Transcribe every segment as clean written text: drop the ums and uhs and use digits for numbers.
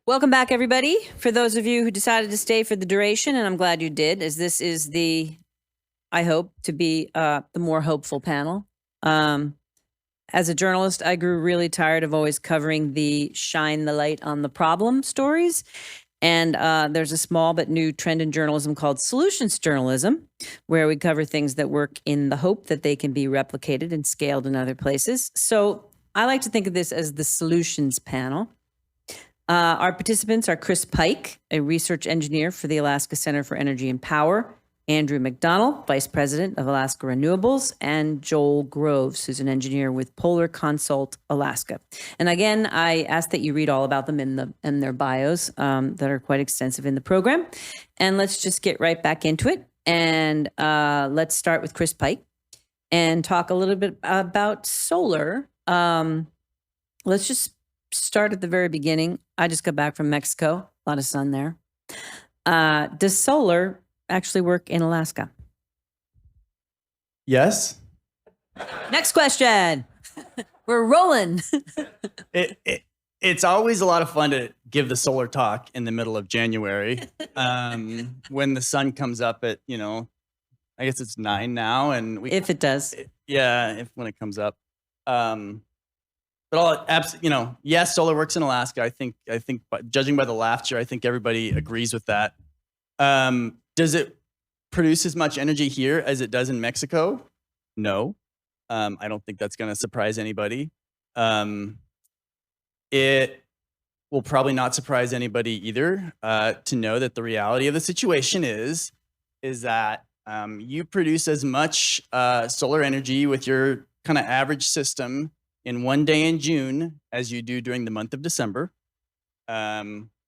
Welcome back, everybody. For those of you who decided to stay for the duration, and I'm glad you did, as this is I hope, to be the more hopeful panel. As a journalist, I grew really tired of always covering the shine the light on the problem stories. And there's a small but new trend in journalism called solutions journalism, where we cover things that work in the hope that they can be replicated and scaled in other places. So I like to think of this as the solutions panel. Our participants are Chris Pike, a research engineer for the Alaska Center for Energy and Power, Andrew McDonald, Vice President of Alaska Renewables, and Joel Groves, who's an engineer with Polar Consult Alaska. And again, I ask that you read all about them in their bios that are quite extensive in the program. And let's just get right back into it. And let's start with Chris Pike and talk a little bit about solar. Let's just start at the very beginning. I just got back from Mexico, a lot of sun there. Does solar actually work in Alaska? Yes. Next question. We're rolling. It's always a lot of fun to give the solar talk in the middle of January when the sun comes up at, I guess it's 9 now. And if it does. When it comes up. But yes, solar works in Alaska. I think, judging by the laughter, I think everybody agrees with that. Does it produce as much energy here as it does in Mexico? No. I don't think that's going to surprise anybody. It will probably not surprise anybody either to know that the reality of the situation is that you produce as much solar energy with your kind of average system in one day in June as you do during the month of December,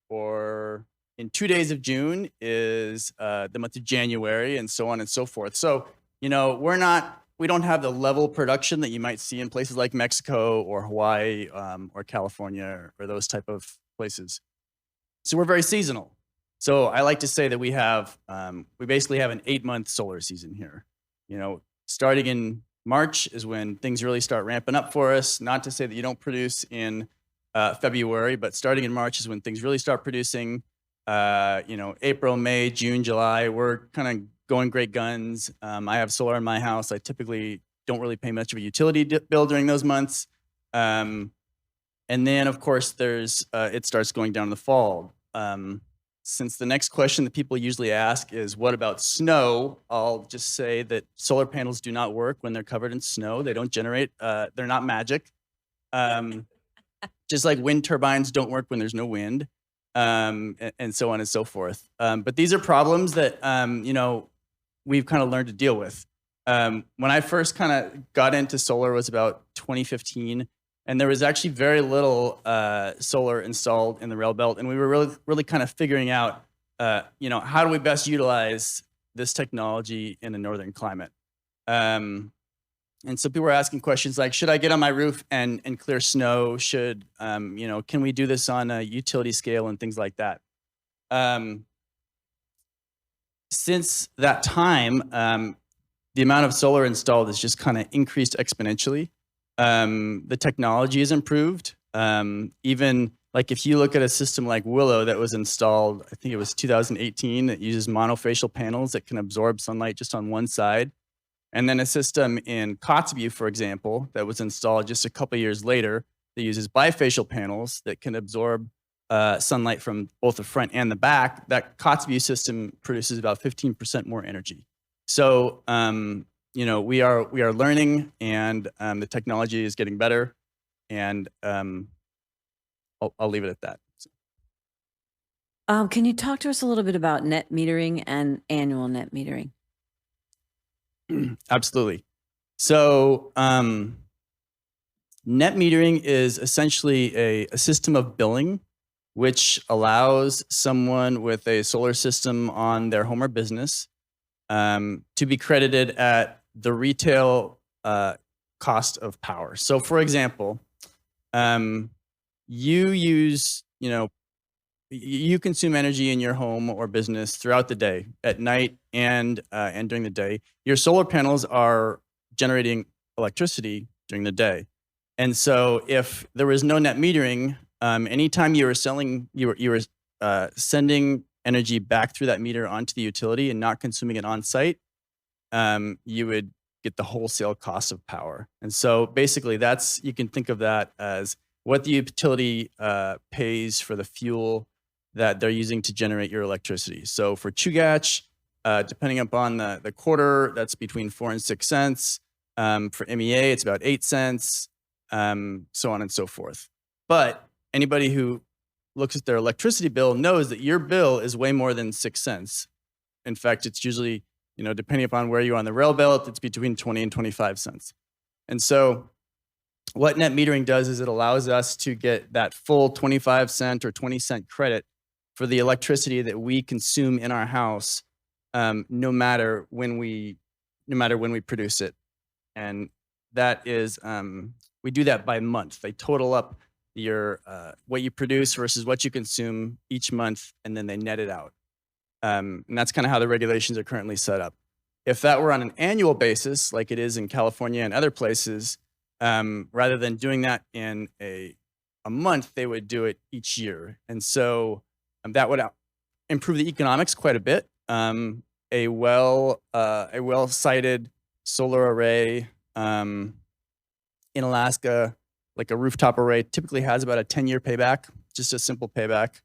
or in 2 days of June is the month of January, and so on and so forth. So, we don't have the level of production that you might see in places like Mexico or Hawaii or California or those type of places. So we're very seasonal. So I like to say that we basically have an 8-month solar season here. Starting in March is when things really start ramping up for us. Not to say that you don't produce in February, but starting in March is when things really start producing. April, May, June, July, we're kind of going great guns. I have solar in my house. I typically don't really pay much of a utility bill during those months. And then, of course, it starts going down in the fall. Since the next question that people usually ask is, what about snow? I'll just say that solar panels do not work when they're covered in snow. They don't generate, they're not magic. Just like wind turbines don't work when there's no wind, and so on and so forth. But these are problems that, we've kind of learned to deal with. When I first kind of got into solar was about 2015. And there was actually very little solar installed in the Railbelt, and we were really kind of figuring out, how do we best utilize this technology in a northern climate? And so people were asking questions like, should I get on my roof and clear snow? Can we do this on a utility scale and things like that? Since that time, the amount of solar installed has just kind of increased exponentially. The technology has improved. Even like if you look at a system like Willow that was installed, I think it was 2018, that uses monofacial panels that can absorb sunlight just on one side. And then a system in Kotzebue, for example, that was installed just a couple years later that uses bifacial panels that can absorb sunlight from both the front and the back. That Kotzebue system produces about 15% more energy. So, we are learning, and the technology is getting better, and I'll leave it at that. Can you talk to us a little bit about net metering and annual net metering? Absolutely. So net metering is essentially a system of billing which allows someone with a solar system on their home or business to be credited at the retail cost of power. So for example, you consume energy in your home or business throughout the day, at night and during the day. Your solar panels are generating electricity during the day. And so if there was no net metering, anytime you were sending energy back through that meter onto the utility and not consuming it on site, you would get the wholesale cost of power. And so basically you can think of that as what the utility pays for the fuel that they're using to generate your electricity. So for Chugach, depending upon the quarter, that's between 4 and 6 cents. For MEA, it's about 8 cents, so on and so forth. But anybody who looks at their electricity bill knows that your bill is way more than 6 cents. In fact, it's usually, depending upon where you are on the Railbelt, it's between 20 and 25 cents. And so what net metering does is it allows us to get that full 25 cent or 20 cent credit for the electricity that we consume in our house, no matter when we produce it. And that is, we do that by month. They total up your what you produce versus what you consume each month, and then they net it out. And that's kind of how the regulations are currently set up. If that were on an annual basis, like it is in California and other places, rather than doing that in a month, they would do it each year. And so that would improve the economics quite a bit. A well-sited solar array in Alaska, like a rooftop array, typically has about a 10-year payback, just a simple payback.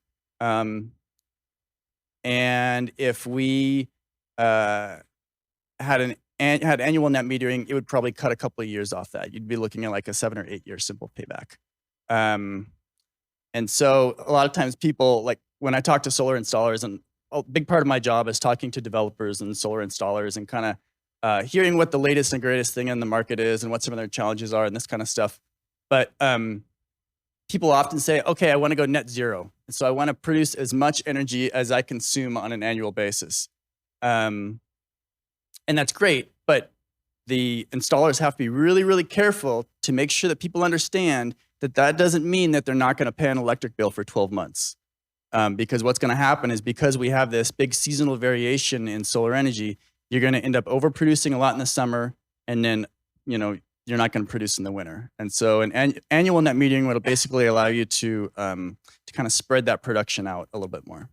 And if we had annual net metering, it would probably cut a couple of years off that. You'd be looking at like a 7 or 8 year simple payback. And so a lot of times people, like when I talk to solar installers, and a big part of my job is talking to developers and solar installers and kind of hearing what the latest and greatest thing in the market is and what some of their challenges are and this kind of stuff. But people often say, okay, I want to go net zero. And so I want to produce as much energy as I consume on an annual basis. And that's great, but the installers have to be really, really careful to make sure that people understand that that doesn't mean that they're not going to pay an electric bill for 12 months. Because what's going to happen is because we have this big seasonal variation in solar energy, you're going to end up overproducing a lot in the summer, and then, you're not going to produce in the winter. And so an annual net metering will basically allow you to kind of spread that production out a little bit more.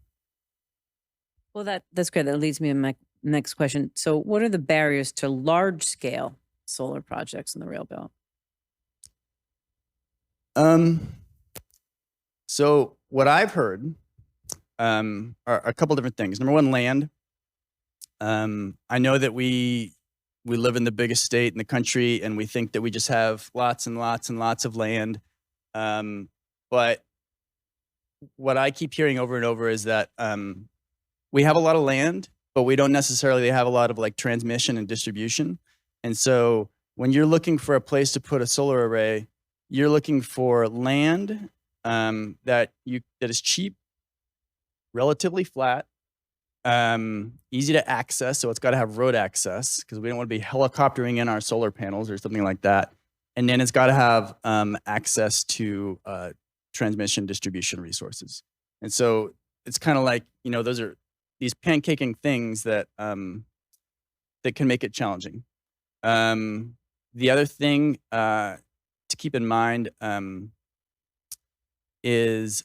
Well, that's great. That leads me to my next question. So what are the barriers to large-scale solar projects in the Railbelt? So what I've heard are a couple different things. Number one, land. I know that we live in the biggest state in the country, and we think that we just have lots and lots and lots of land. But what I keep hearing over and over is that we have a lot of land, but we don't necessarily have a lot of like transmission and distribution. And so when you're looking for a place to put a solar array, you're looking for land that is cheap, relatively flat, easy to access. So it's got to have road access because we don't want to be helicoptering in our solar panels or something like that. And then it's got to have access to transmission distribution resources. And so it's kind of like, those are these pancaking things that that can make it challenging. The other thing to keep in mind is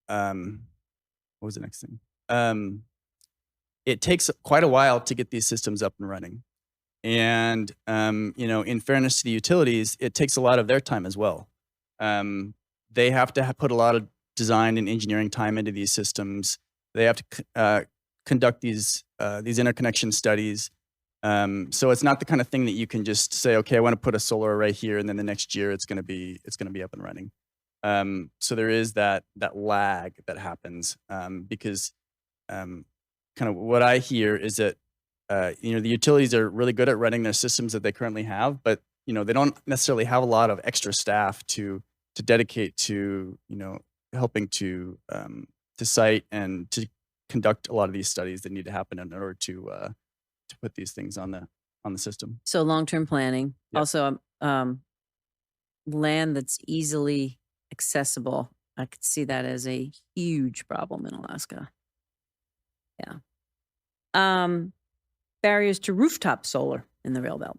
what was the next thing? It takes quite a while to get these systems up and running. And, in fairness to the utilities, it takes a lot of their time as well. They have to put a lot of design and engineering time into these systems. They have to conduct these interconnection studies. So it's not the kind of thing that you can just say, okay, I want to put a solar array here, and then the next year it's going to be up and running. So there is that lag that happens because kind of what I hear is that the utilities are really good at running their systems that they currently have, but they don't necessarily have a lot of extra staff to dedicate to helping to site and to conduct a lot of these studies that need to happen in order to put these things on the system. So long-term planning, Yep. also land that's easily accessible. I could see that as a huge problem in Alaska. Yeah. Barriers to rooftop solar in the Railbelt.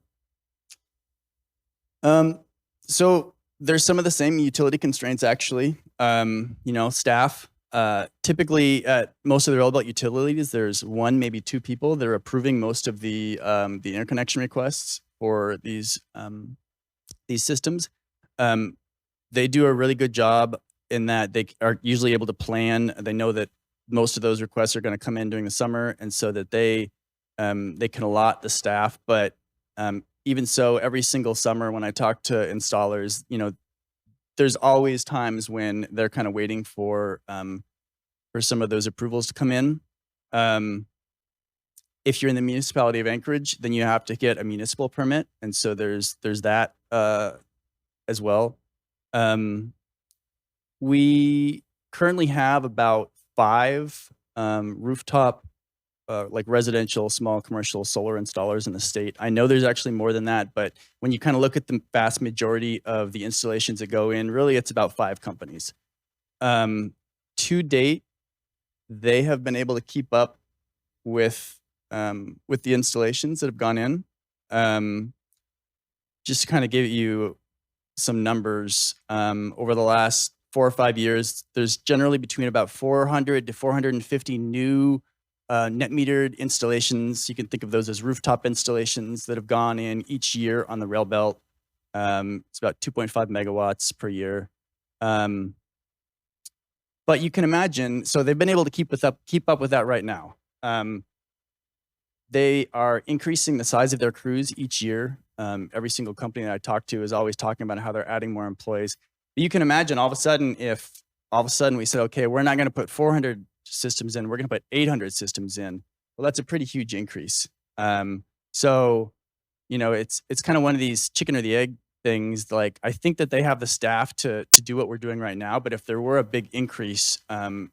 So there's some of the same utility constraints actually. Staff. Typically, at most of the Railbelt utilities, there's one, maybe two people that are approving most of the interconnection requests for these systems. They do a really good job in that they are usually able to plan. They know that most of those requests are going to come in during the summer, and so that they can allot the staff. But even so, every single summer when I talk to installers, there's always times when they're kind of waiting for some of those approvals to come in. If you're in the municipality of Anchorage, then you have to get a municipal permit, and so there's that as well. We currently have about 5 rooftop, like residential, small commercial solar installers in the state. I know there's actually more than that, but when you kind of look at the vast majority of the installations that go in, really it's about 5 companies. To date, they have been able to keep up with the installations that have gone in. Just to kind of give you some numbers, over the last 4 or 5 years, there's generally between about 400 to 450 new net metered installations. You can think of those as rooftop installations that have gone in each year on the Railbelt. It's about 2.5 megawatts per year. But you can imagine, so they've been able to keep up with that right now. They are increasing the size of their crews each year. Every single company that I talk to is always talking about how they're adding more employees. But you can imagine all of a sudden, if all of a sudden we said, okay, we're not going to put 400 systems in, we're going to put 800 systems in. Well, that's a pretty huge increase. So, it's kind of one of these chicken or the egg things. Like, I think that they have the staff to do what we're doing right now. But if there were a big increase, there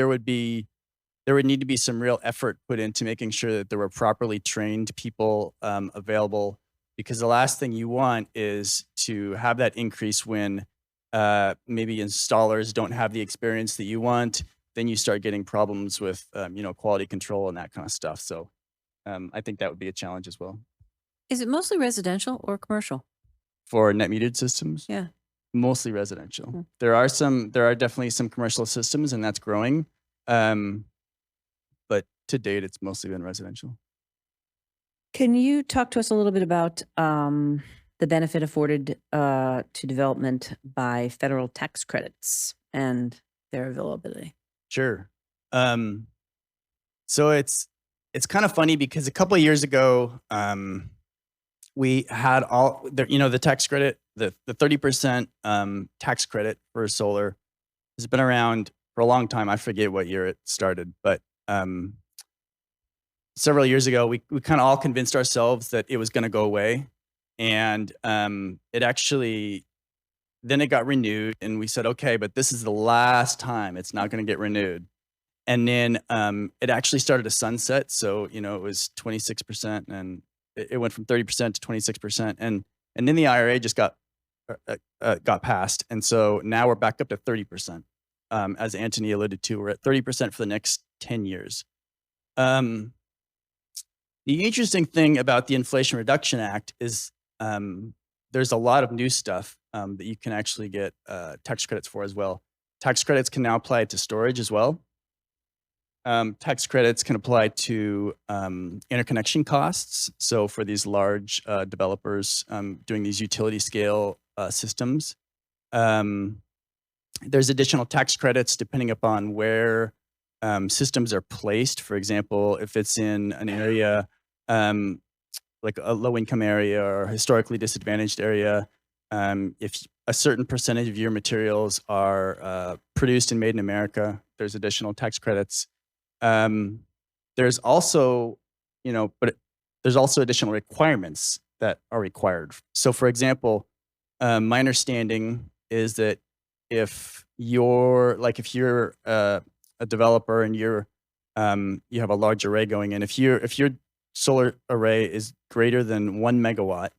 would need to be some real effort put into making sure that there were properly trained people available, because the last thing you want is to have that increase when maybe installers don't have the experience that you want. Then you start getting problems with quality control and that kind of stuff. So I think that would be a challenge as well. Is it mostly residential or commercial? For net metered systems? Yeah. Mostly residential. Hmm. There are definitely some commercial systems, and that's growing. But to date, it's mostly been residential. Can you talk to us a little bit about the benefit afforded to development by federal tax credits and their availability? Sure. So it's kind of funny because a couple of years ago, we had the tax credit, the 30% tax credit for solar has been around for a long time. I forget what year it started, but several years ago, we kind of all convinced ourselves that it was going to go away. And it actually, then it got renewed, and we said, okay, but this is the last time it's not going to get renewed. And then it actually started to sunset. So, it was 26%, and it went from 30% to 26%. And then the IRA just got passed. And so now we're back up to 30%. As Anthony alluded to, we're at 30% for the next 10 years. The interesting thing about the Inflation Reduction Act is there's a lot of new stuff that you can actually get tax credits for as well. Tax credits can now apply to storage as well. Tax credits can apply to interconnection costs. So for these large developers doing these utility scale systems, there's additional tax credits depending upon where systems are placed. For example, if it's in an area like a low-income area or historically disadvantaged area, if a certain percentage of your materials are produced and made in America, there's additional tax credits. There's also, there's also additional requirements that are required. So, for example, my understanding is that if you're a developer and you have a large array going in, if your solar array is greater than 1 megawatt,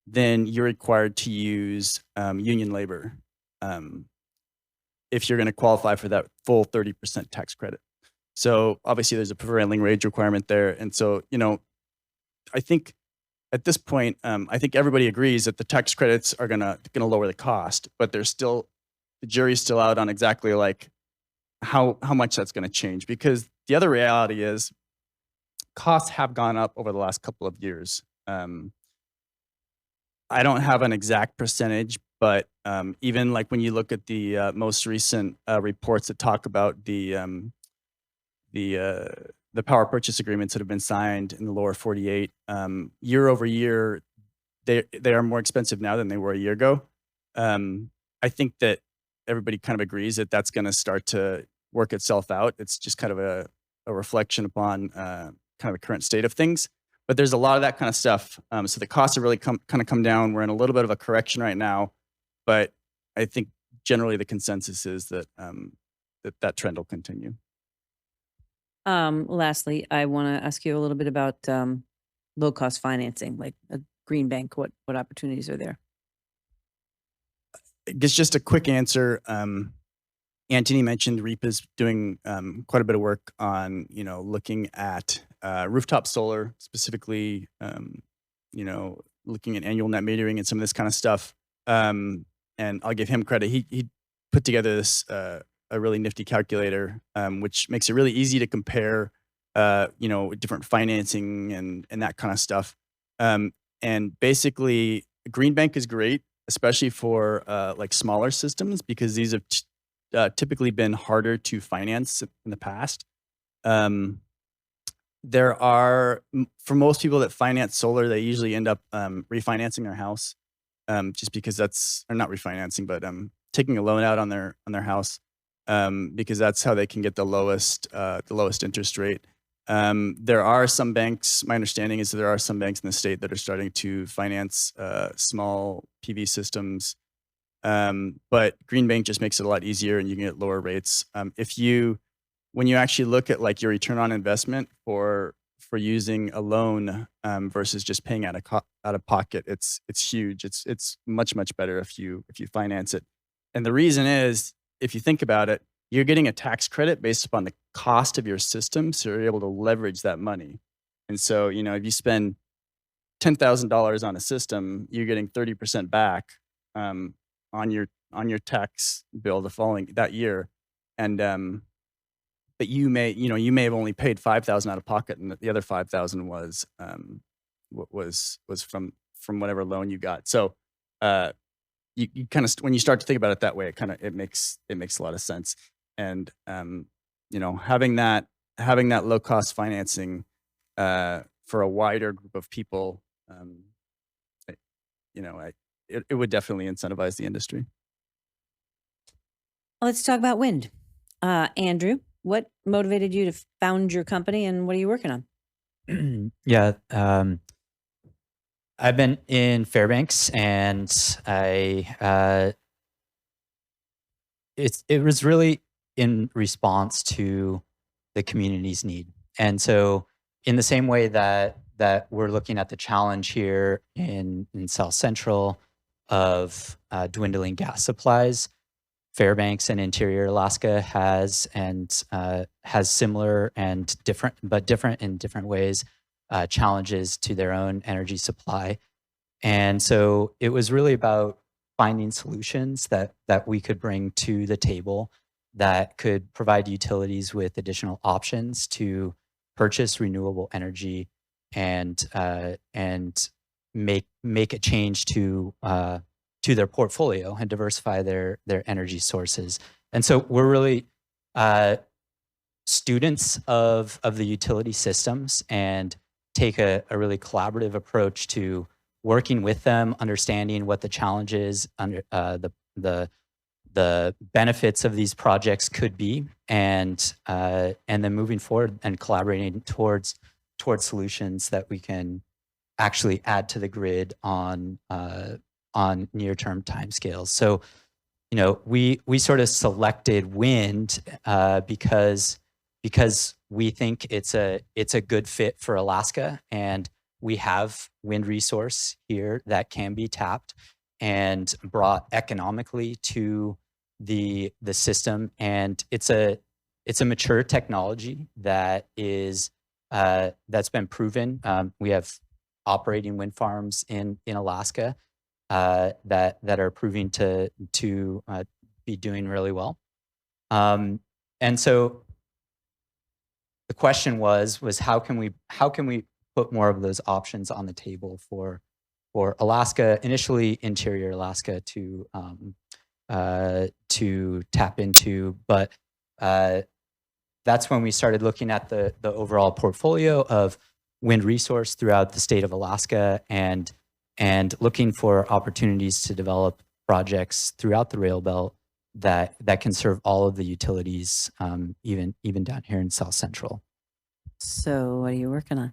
then you're required to use union labor if you're going to qualify for that full 30% tax credit. So obviously there's a prevailing wage requirement there. And so, I think at this point, I think everybody agrees that the tax credits are gonna lower the cost, but there's still the jury's still out on exactly like how much that's gonna change. Because the other reality is costs have gone up over the last couple of years. I don't have an exact percentage, but even like when you look at the most recent reports that talk about the uh, the power purchase agreements that have been signed in the lower 48, year over year, they are more expensive now than they were a year ago. I think that everybody kind of agrees that that's going to start to work itself out. It's just kind of a reflection upon kind of the current state of things. But there's a lot of that kind of stuff. So the costs have really kind of come down. We're in a little bit of a correction right now, but I think generally the consensus is that that trend will continue. Lastly, I want to ask you a little bit about low cost financing, like a green bank. What opportunities are there? I guess just a quick answer. Anthony mentioned REAP is doing quite a bit of work on, looking at rooftop solar, specifically, looking at annual net metering and some of this kind of stuff. And I'll give him credit. He put together this a really nifty calculator, which makes it really easy to compare, different financing and that kind of stuff. And basically, Green Bank is great, especially for like smaller systems, because these have typically been harder to finance in the past. There are, for most people that finance solar, they usually end up refinancing their house, just because or not refinancing, but taking a loan out on their house, because that's how they can get the lowest interest rate. There are some banks. My understanding is that there are some banks in the state that are starting to finance small PV systems. But Green Bank just makes it a lot easier, and you can get lower rates. When you actually look at like your return on investment for using a loan versus just paying out of pocket, it's huge. It's much better if you finance it. And the reason is, if you think about it, you're getting a tax credit based upon the cost of your system, so you're able to leverage that money. And so, if you spend $10,000 on a system, you're getting 30% back on your tax bill that year. And but you may have only paid 5,000 out of pocket, and the other 5,000 was from whatever loan you got. So you kind of, when you start to think about it that way, it makes a lot of sense. And having that low cost financing for a wider group of people, it would definitely incentivize the industry. Let's talk about wind. Andrew, what motivated you to found your company, and what are you working on? Yeah, I've been in Fairbanks, and it was really in response to the community's need. And so, in the same way that we're looking at the challenge here in South Central of dwindling gas supplies, Fairbanks and Interior Alaska has similar and different in different ways, challenges to their own energy supply. And so it was really about finding solutions that we could bring to the table that could provide utilities with additional options to purchase renewable energy and make a change to their portfolio and diversify their energy sources. And so we're really students of the utility systems, and take a really collaborative approach to working with them, understanding what the challenges, the benefits of these projects could be, and then moving forward and collaborating towards solutions that we can actually add to the grid on near-term timescales. So, we sort of selected wind because we think it's a good fit for Alaska, and we have wind resource here that can be tapped and brought economically to the system. And it's a mature technology that is that's been proven. We have operating wind farms in Alaska that are proving to be doing really well. And so the question was how can we put more of those options on the table for Alaska, initially interior Alaska, to tap into, but that's when we started looking at the overall portfolio of wind resource throughout the state of Alaska and looking for opportunities to develop projects throughout the Railbelt that can serve all of the utilities, even down here in South Central. So what are you working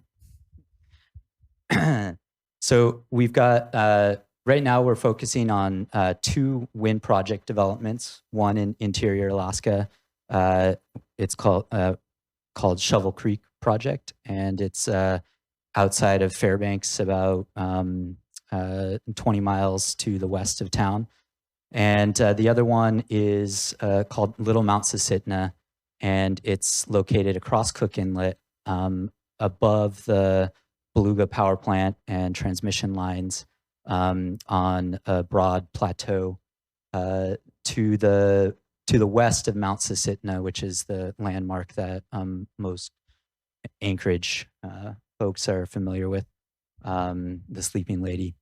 on? So we've got, right now we're focusing on 2 wind project developments, one in interior Alaska. It's called Shovel Creek Project, and it's outside of Fairbanks, about 20 miles to the west of town. And the other one is called Little Mount Susitna, and it's located across Cook Inlet, above the Beluga Power Plant and transmission lines, on a broad plateau to the west of Mount Susitna, which is the landmark that most Anchorage folks are familiar with, the Sleeping Lady.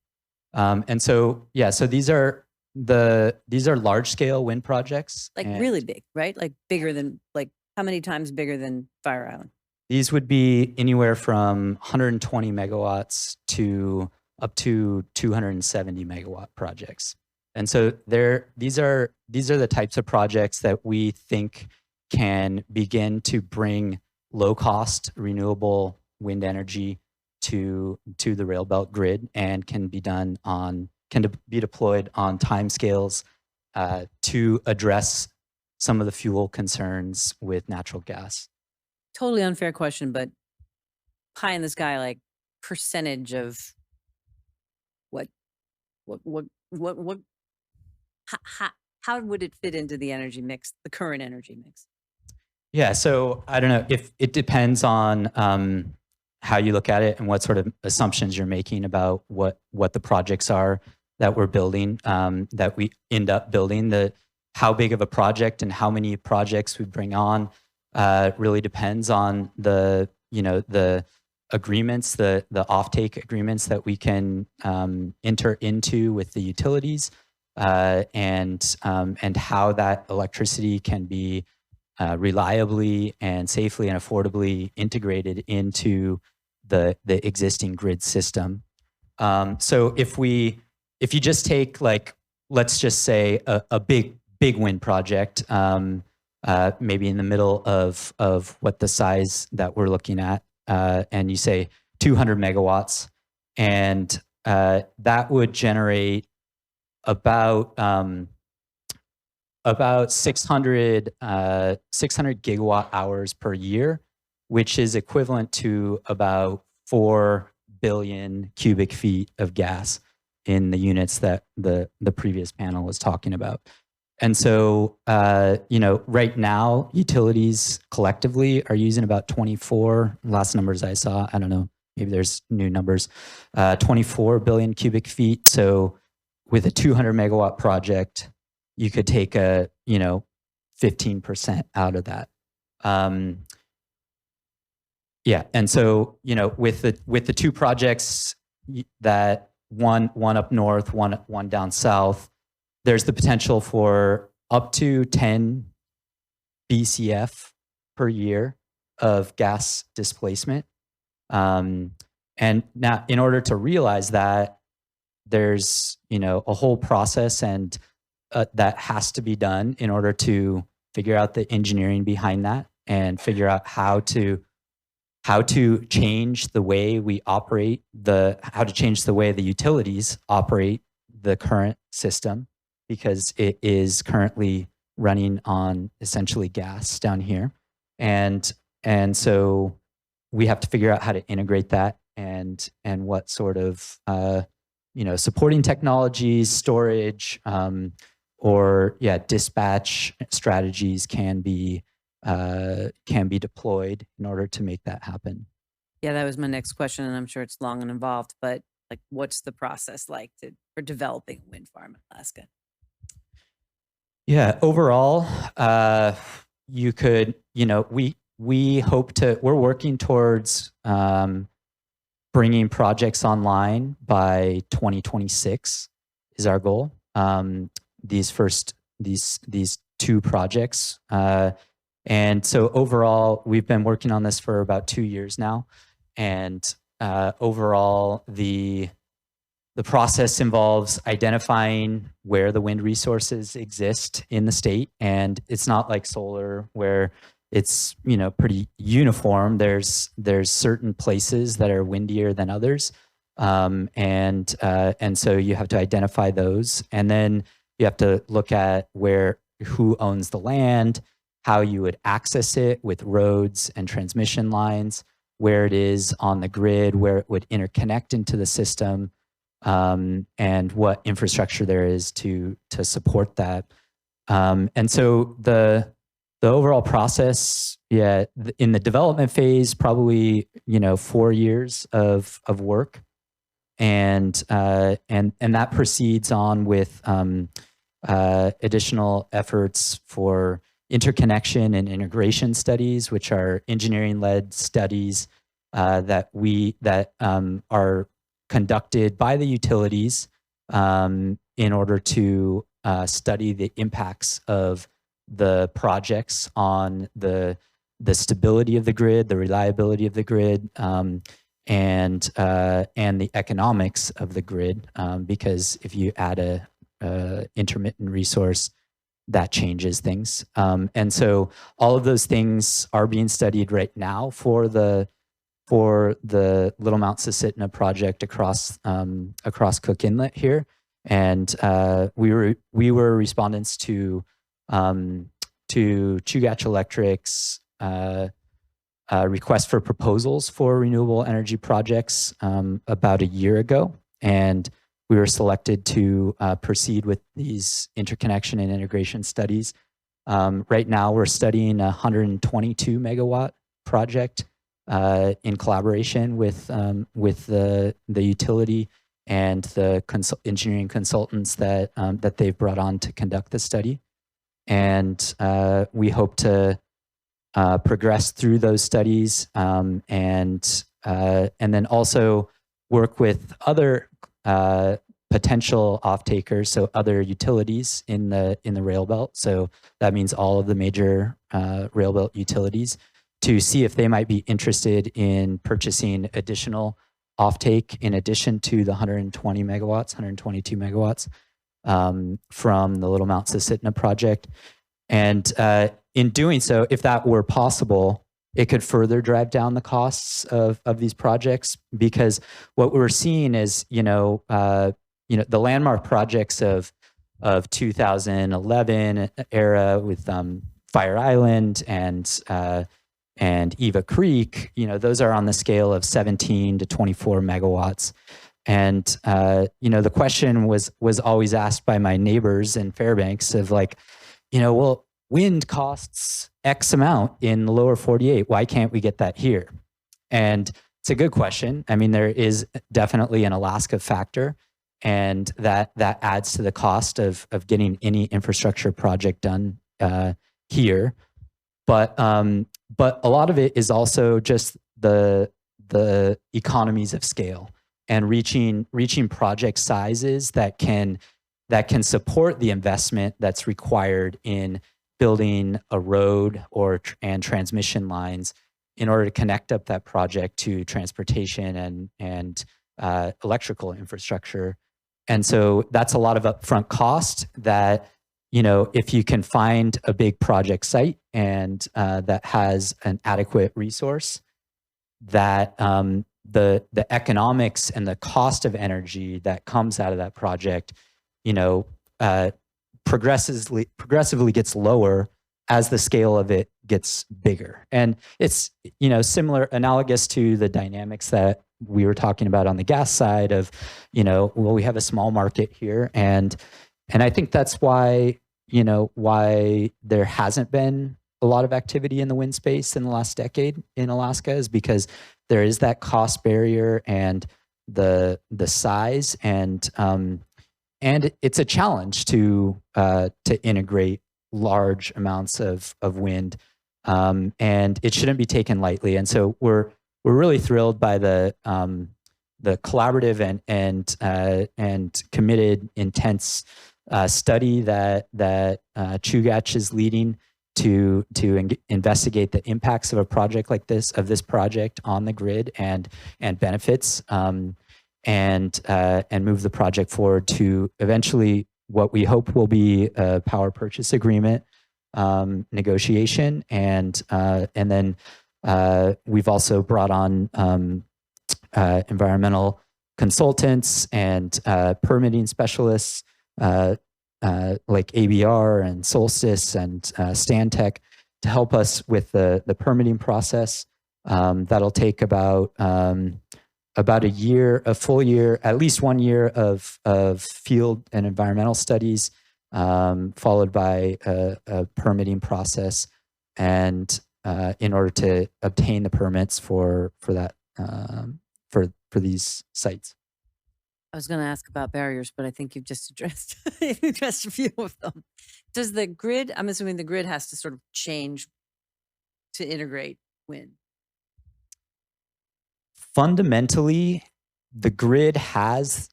And so, yeah, so these are large scale wind projects. Like really big, right? Like bigger than, like how many times bigger than Fire Island? These would be anywhere from 120 megawatts to up to 270 megawatt projects. And so these are the types of projects that we think can begin to bring low cost renewable wind energy to the Railbelt grid, and can be deployed on timescales to address some of the fuel concerns with natural gas. Totally unfair question, but pie in the sky, like percentage of what how would it fit into the energy mix, the current energy mix? Yeah, so I don't know if it depends on how you look at it and what sort of assumptions you're making about what the projects are that we're building, that we end up building. How big of a project and how many projects we bring on really depends on the agreements, the offtake agreements that we can enter into with the utilities, and how that electricity can be reliably and safely and affordably integrated into the existing grid system. So if you just take, like, let's just say a big wind project, maybe in the middle of what the size that we're looking at, and you say 200 megawatts, and that would generate about 600 gigawatt hours per year, which is equivalent to about 4 billion cubic feet of gas in the units that the previous panel was talking about. And so, right now, utilities collectively are using about 24, last numbers I saw, I don't know, maybe there's new numbers, 24 billion cubic feet. So with a 200 megawatt project, you could take 15% out of that. Yeah, and so, with the 2 projects, that one up north, one down south, there's the potential for up to 10 BCF per year of gas displacement. And now, in order to realize that, there's a whole process and that has to be done in order to figure out the engineering behind that and figure out how to change the way we operate how to change the way the utilities operate the current system, because it is currently running on essentially gas down here. And so we have to figure out how to integrate that and what sort of, supporting technologies, storage, or dispatch strategies can be deployed in order to make that happen. Yeah, that was my next question, and I'm sure it's long and involved, but like, what's the process like for developing a wind farm in Alaska? Yeah, overall, you could, we hope to, we're working towards bringing projects online by 2026 is our goal. These two projects. And so overall, we've been working on this for about 2 years now. And overall, the process involves identifying where the wind resources exist in the state. And it's not like solar where it's, pretty uniform. There's certain places that are windier than others. And so you have to identify those. And then you have to look at who owns the land, how you would access it with roads and transmission lines, where it is on the grid, where it would interconnect into the system, and what infrastructure there is to support that. And so the overall process, in the development phase, probably 4 years of work, and that proceeds on with additional efforts for interconnection and integration studies, which are engineering-led studies that are conducted by the utilities in order to study the impacts of the projects on the stability of the grid, the reliability of the grid, and the economics of the grid. Because if you add a intermittent resource, that changes things. And so all of those things are being studied right now for the Little Mount Susitna project across Cook Inlet here. And we were respondents to Chugach Electric's request for proposals for renewable energy projects about a year ago. And we were selected to proceed with these interconnection and integration studies. Right now, we're studying a 122 megawatt project in collaboration with the utility and the engineering consultants that they've brought on to conduct the study. And we hope to progress through those studies and then also work with other potential off-takers, so other utilities in the Railbelt. So that means all of the major Railbelt utilities, to see if they might be interested in purchasing additional offtake in addition to the 122 megawatts from the Little Mount Susitna project. And in doing so, if that were possible, it could further drive down the costs of these projects, because what we're seeing is, the landmark projects of 2011 era with Fire Island and Eva Creek, those are on the scale of 17 to 24 megawatts. And, the question was always asked by my neighbors in Fairbanks of like, well, wind costs X amount in the lower 48. Why can't we get that here? And it's a good question. I mean, there is definitely an Alaska factor, and that adds to the cost of getting any infrastructure project done here. But a lot of it is also just the economies of scale and reaching project sizes that can support the investment that's required in building a road and transmission lines in order to connect up that project to transportation and electrical infrastructure. And so that's a lot of upfront cost that, if you can find a big project site and that has an adequate resource, that the economics and the cost of energy that comes out of that project, progressively gets lower as the scale of it gets bigger. And it's, similar, analogous to the dynamics that we were talking about on the gas side of, we have a small market here. And I think that's why, why there hasn't been a lot of activity in the wind space in the last decade in Alaska is because there is that cost barrier and the size, and it's a challenge to integrate large amounts of wind, and it shouldn't be taken lightly. And so we're really thrilled by the collaborative and committed, intense study that Chugach is leading to investigate the impacts of a project like this, of this project on the grid and benefits, and move the project forward to eventually what we hope will be a power purchase agreement negotiation, and then we've also brought on environmental consultants and permitting specialists like ABR and Solstice and Stantec to help us with the permitting process. That'll take about a year, a full year, at least 1 year of field and environmental studies, followed by a permitting process, and in order to obtain the permits for that for these sites. I was going to ask about barriers, but I think you've just addressed you've addressed a few of them. Does the grid? I'm assuming the grid has to sort of change to integrate wind. Fundamentally, the grid has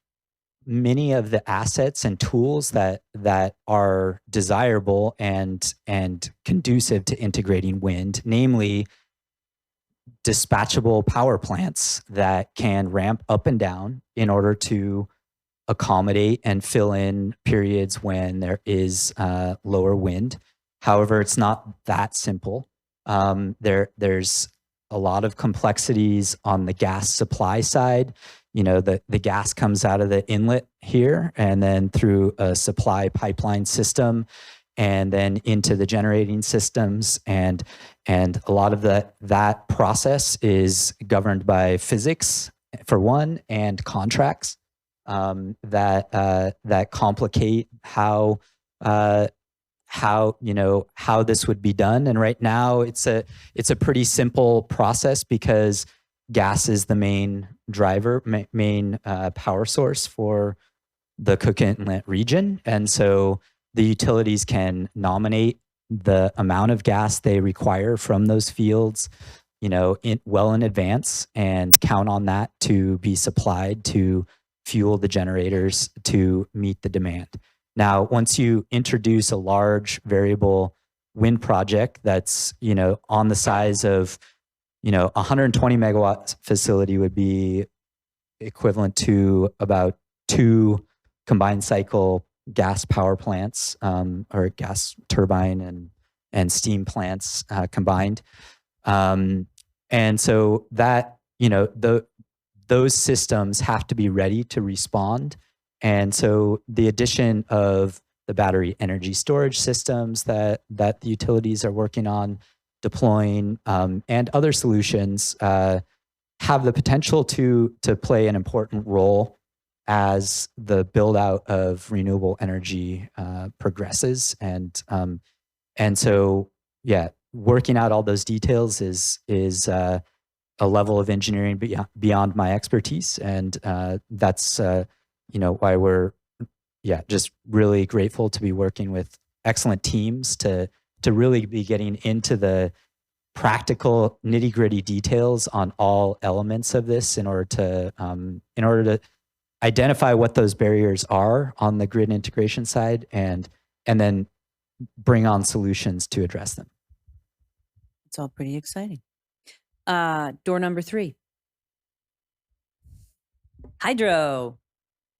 many of the assets and tools that are desirable and conducive to integrating wind, namely dispatchable power plants that can ramp up and down in order to accommodate and fill in periods when there is lower wind. However, it's not that simple. There's a lot of complexities on the gas supply side. You know, the gas comes out of the inlet here and then through a supply pipeline system and then into the generating systems. And a lot of that process is governed by physics, for one, and contracts that complicate how this would be done. And right now it's a pretty simple process because gas is the main driver, main power source for the Cook Inlet region. And so the utilities can nominate the amount of gas they require from those fields, well in advance, and count on that to be supplied to fuel the generators to meet the demand. Now, once you introduce a large variable wind project that's, on the size of, 120 megawatt facility would be equivalent to about 2 combined cycle gas power plants, or gas turbine and steam plants combined. And so that, those systems have to be ready to respond. And so the addition of the battery energy storage systems that the utilities are working on deploying, and other solutions have the potential to play an important role as the build out of renewable energy progresses. And so, yeah, working out all those details is a level of engineering beyond my expertise. And that's, why we're, just really grateful to be working with excellent teams to really be getting into the practical nitty gritty details on all elements of this in order to identify what those barriers are on the grid integration side and then bring on solutions to address them. It's all pretty exciting. Door number 3. Hydro.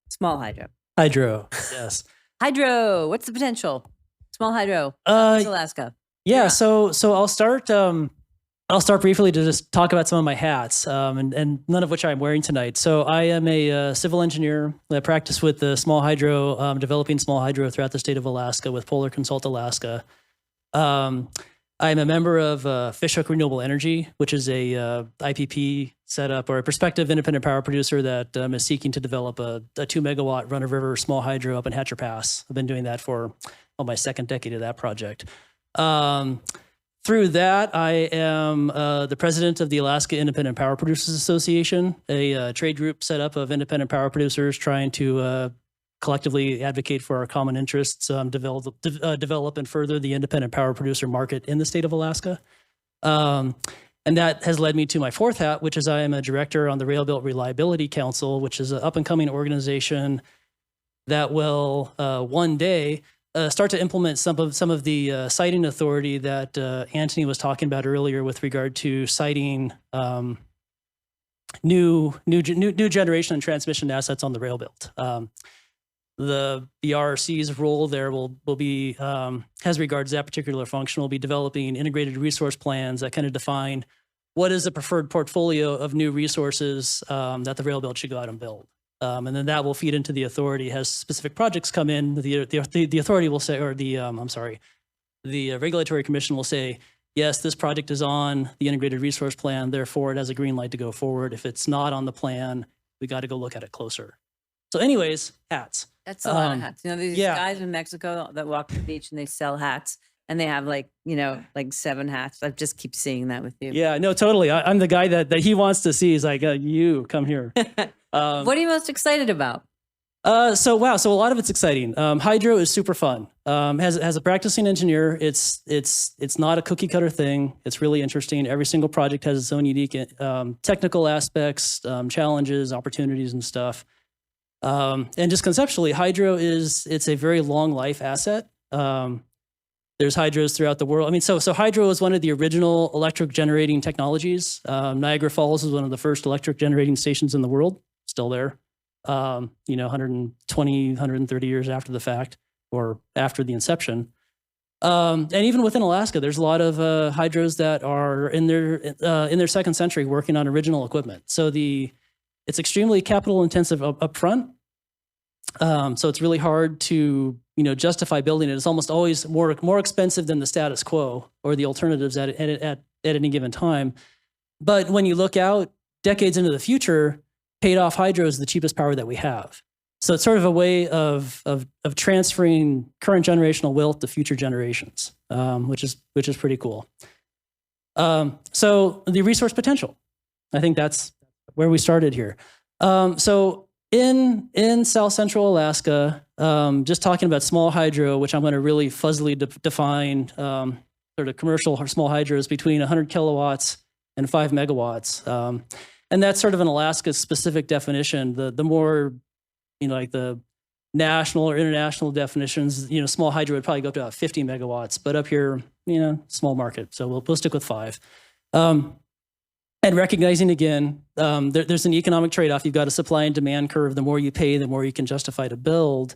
Small hydro. Hydro, yes. Hydro. What's the potential? Small hydro. Alaska. Yeah. So I'll start briefly to just talk about some of my hats, and none of which I'm wearing tonight. So I am a civil engineer. I practice with the small hydro, developing small hydro throughout the state of Alaska with Polar Consult Alaska. I'm a member of Fishhook Renewable Energy, which is a IPP setup or a prospective independent power producer that is seeking to develop a 2 megawatt run-of-river small hydro up in Hatcher Pass. I've been doing that for my second decade of that project. Through that, I am the president of the Alaska Independent Power Producers Association, a trade group set up of independent power producers trying to collectively advocate for our common interests, develop and further the independent power producer market in the state of Alaska. And that has led me to my fourth hat, which is I am a director on the Railbelt Reliability Council, which is an up-and-coming organization that will one day start to implement some of the siting authority that Anthony was talking about earlier with regard to siting new generation and transmission assets on the Railbelt. The RRC's role there will be, as regards that particular function, will be developing integrated resource plans that kind of define what is the preferred portfolio of new resources that the Railbelt should go out and build. And then that will feed into the authority. As specific projects come in, the authority will say, or the regulatory commission will say, yes, this project is on the integrated resource plan, therefore it has a green light to go forward. If it's not on the plan, we got to go look at it closer. So anyways, hats. That's a lot of hats. You know, these yeah. guys in Mexico that walk the beach and they sell hats and they have like 7 hats. I just keep seeing that with you. Yeah, no, totally. I'm the guy that he wants to see. He's like, you come here. What are you most excited about? So a lot of it's exciting. Hydro is super fun. As a practicing engineer, it's not a cookie cutter thing. It's really interesting. Every single project has its own unique technical aspects, challenges, opportunities, and stuff. And just conceptually, hydro it's a very long life asset. There's hydros throughout the world. I mean, so hydro is one of the original electric generating technologies. Niagara Falls is one of the first electric generating stations in the world, still there. 120, 130 years after the fact or after the inception. And even within Alaska, there's a lot of hydros that are in their second century working on original equipment. So it's extremely capital intensive up front. So it's really hard to justify building it. It's almost always more expensive than the status quo or the alternatives at any given time. But when you look out decades into the future, paid off hydro is the cheapest power that we have. So it's sort of a way of transferring current generational wealth to future generations, which is pretty cool. So the resource potential, I think that's where we started here. So in South Central Alaska, just talking about small hydro, which I'm going to really fuzzily define, sort of commercial or small hydros between 100 kilowatts and 5 megawatts. And that's sort of an Alaska specific definition. The more, like the national or international definitions, small hydro would probably go up to about 50 megawatts, but up here, small market. So we'll stick with 5. And recognizing again, there's an economic trade-off. You've got a supply and demand curve. The more you pay, the more you can justify to build.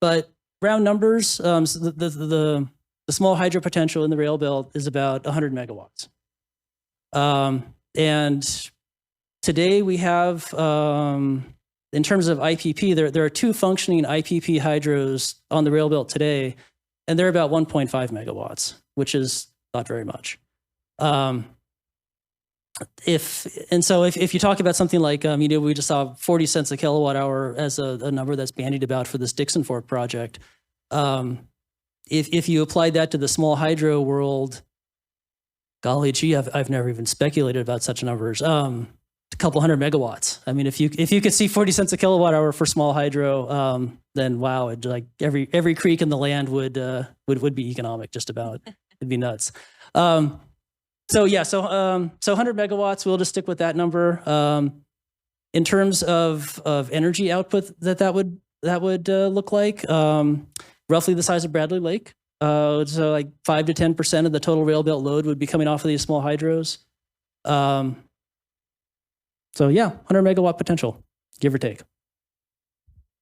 But round numbers, so the small hydro potential in the Railbelt is about 100 megawatts. And today we have, in terms of IPP, there are 2 functioning IPP hydros on the Railbelt today, and they're about 1.5 megawatts, which is not very much. If you talk about something like, we just saw 40 cents a kilowatt hour as a number that's bandied about for this Dixon Fork project. If you applied that to the small hydro world, golly gee, I've never even speculated about such numbers. A couple hundred megawatts. I mean, if you could see 40 cents a kilowatt hour for small hydro, then wow, like every creek in the land would be economic. Just about, it'd be nuts. So 100 megawatts, we'll just stick with that number. In terms of energy output that would look like, roughly the size of Bradley Lake. So like 5 to 10% of the total Railbelt load would be coming off of these small hydros. 100 megawatt potential, give or take.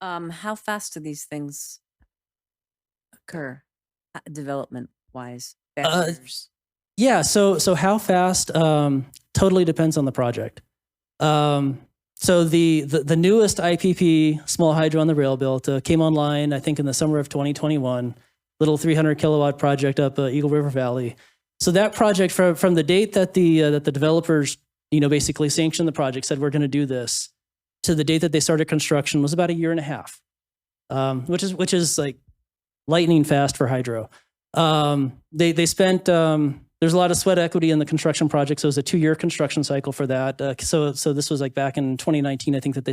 How fast do these things occur, development wise? Yeah, so how fast totally depends on the project. So the newest IPP small hydro on the Railbelt came online, I think, in the summer of 2021. Little 300 kilowatt project up Eagle River Valley. So that project, from the date that the developers basically sanctioned the project, said we're going to do this, to the date that they started construction was about 1.5 years, which is like lightning fast for hydro. They spent. there's a lot of sweat equity in the construction project. So it was a 2-year construction cycle for that. So this was like back in 2019, I think that they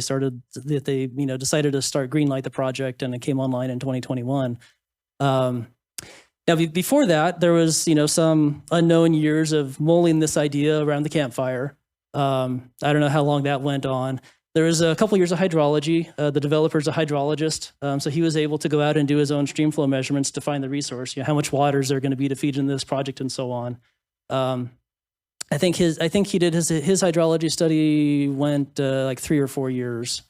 decided to start greenlight the project, and it came online in 2021. Now, before that, there was, some unknown years of mulling this idea around the campfire. I don't know how long that went on. There was a couple years of hydrology. The developer's a hydrologist, so he was able to go out and do his own stream flow measurements to find the resource. How much water is there going to be to feed in this project, and so on. I think he did his hydrology study went like 3 or 4 years.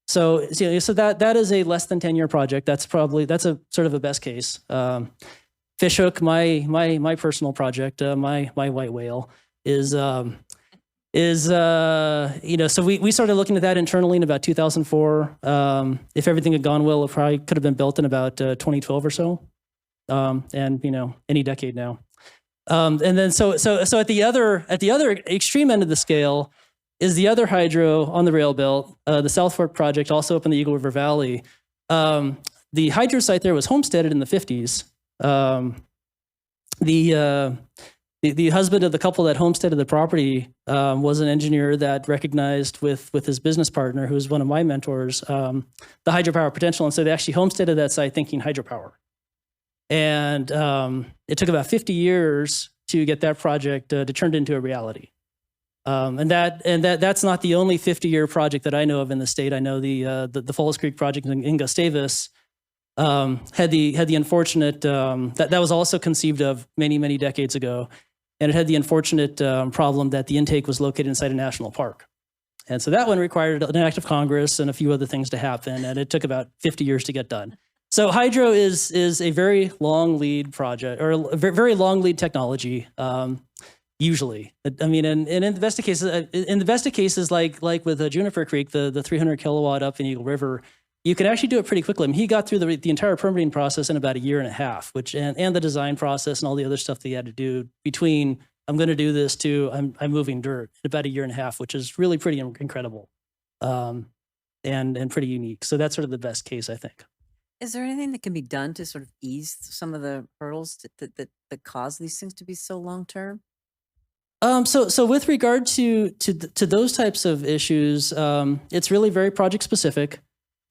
So that is a less than 10-year project. That's a sort of a best case. Fishhook, my personal project, my white whale so we started looking at that internally in about 2004. If everything had gone well, it probably could have been built in about 2012 or so. And any decade now. And then so at the other extreme end of the scale is the other hydro on the Railbelt, the South Fork project, also up in the Eagle River Valley. The hydro site there was homesteaded in the 50s. The husband of the couple that homesteaded the property was an engineer that recognized with his business partner, who was one of my mentors, the hydropower potential. And so they actually homesteaded that site thinking hydropower. And it took about 50 years to get that project to turn into a reality. And that's not the only 50-year project that I know of in the state. I know the Falls Creek project in Gustavus had the unfortunate that was also conceived of many decades ago. And it had the unfortunate problem that the intake was located inside a national park. And so that one required an act of Congress and a few other things to happen. And it took about 50 years to get done. So hydro is a very long lead project, or a very long lead technology, usually. I mean, and in the best of cases, like with Juniper Creek, the 300 kilowatt up in Eagle River, you could actually do it pretty quickly. I mean, he got through the entire permitting process in about 1.5 years, and the design process and all the other stuff that he had to do between I'm going to do this to I'm moving dirt in about 1.5 years, which is really pretty incredible, and pretty unique. So that's sort of the best case, I think. Is there anything that can be done to sort of ease some of the hurdles that cause these things to be so long term? So with regard to those types of issues, it's really very project specific.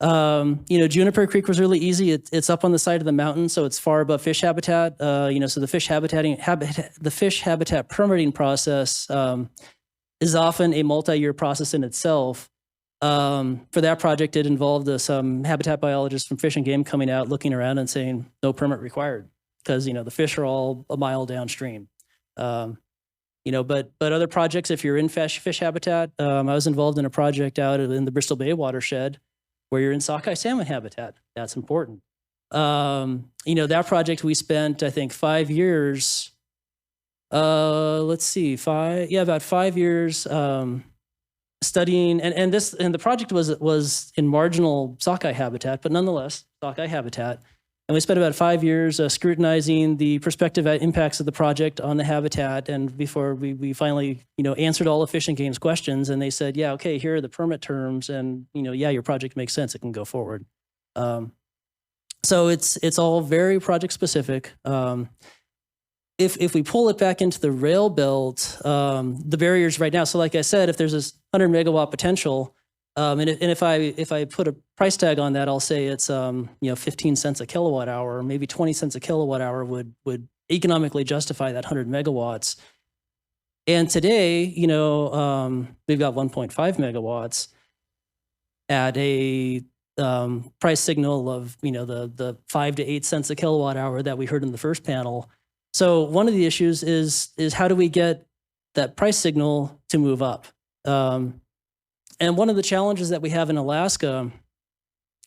Juniper Creek was really easy. It's up on the side of the mountain, so it's far above fish habitat. So the fish habitat permitting process is often a multi-year process in itself. For that project, it involved some habitat biologists from Fish and Game coming out, looking around and saying no permit required because the fish are all a mile downstream. But other projects, if you're in fish habitat, I was involved in a project out in the Bristol Bay watershed where you're in sockeye salmon habitat. That's important. That project we spent, I think, 5 years. About 5 years studying, and the project was in marginal sockeye habitat, but nonetheless sockeye habitat. And we spent about 5 years scrutinizing the prospective impacts of the project on the habitat. And before we finally, answered all of Fish and Game's questions, and they said, yeah, okay, here are the permit terms, and your project makes sense, it can go forward. So it's all very project specific. If we pull it back into the Railbelt, the barriers right now. So like I said, if there's this 100 megawatt potential, and if I put a price tag on that, I'll say it's 15 cents a kilowatt hour, maybe 20 cents a kilowatt hour would economically justify that 100 megawatts. And today, we've got 1.5 megawatts at a price signal of the 5 to 8 cents a kilowatt hour that we heard in the first panel. So one of the issues is how do we get that price signal to move up? And one of the challenges that we have in Alaska,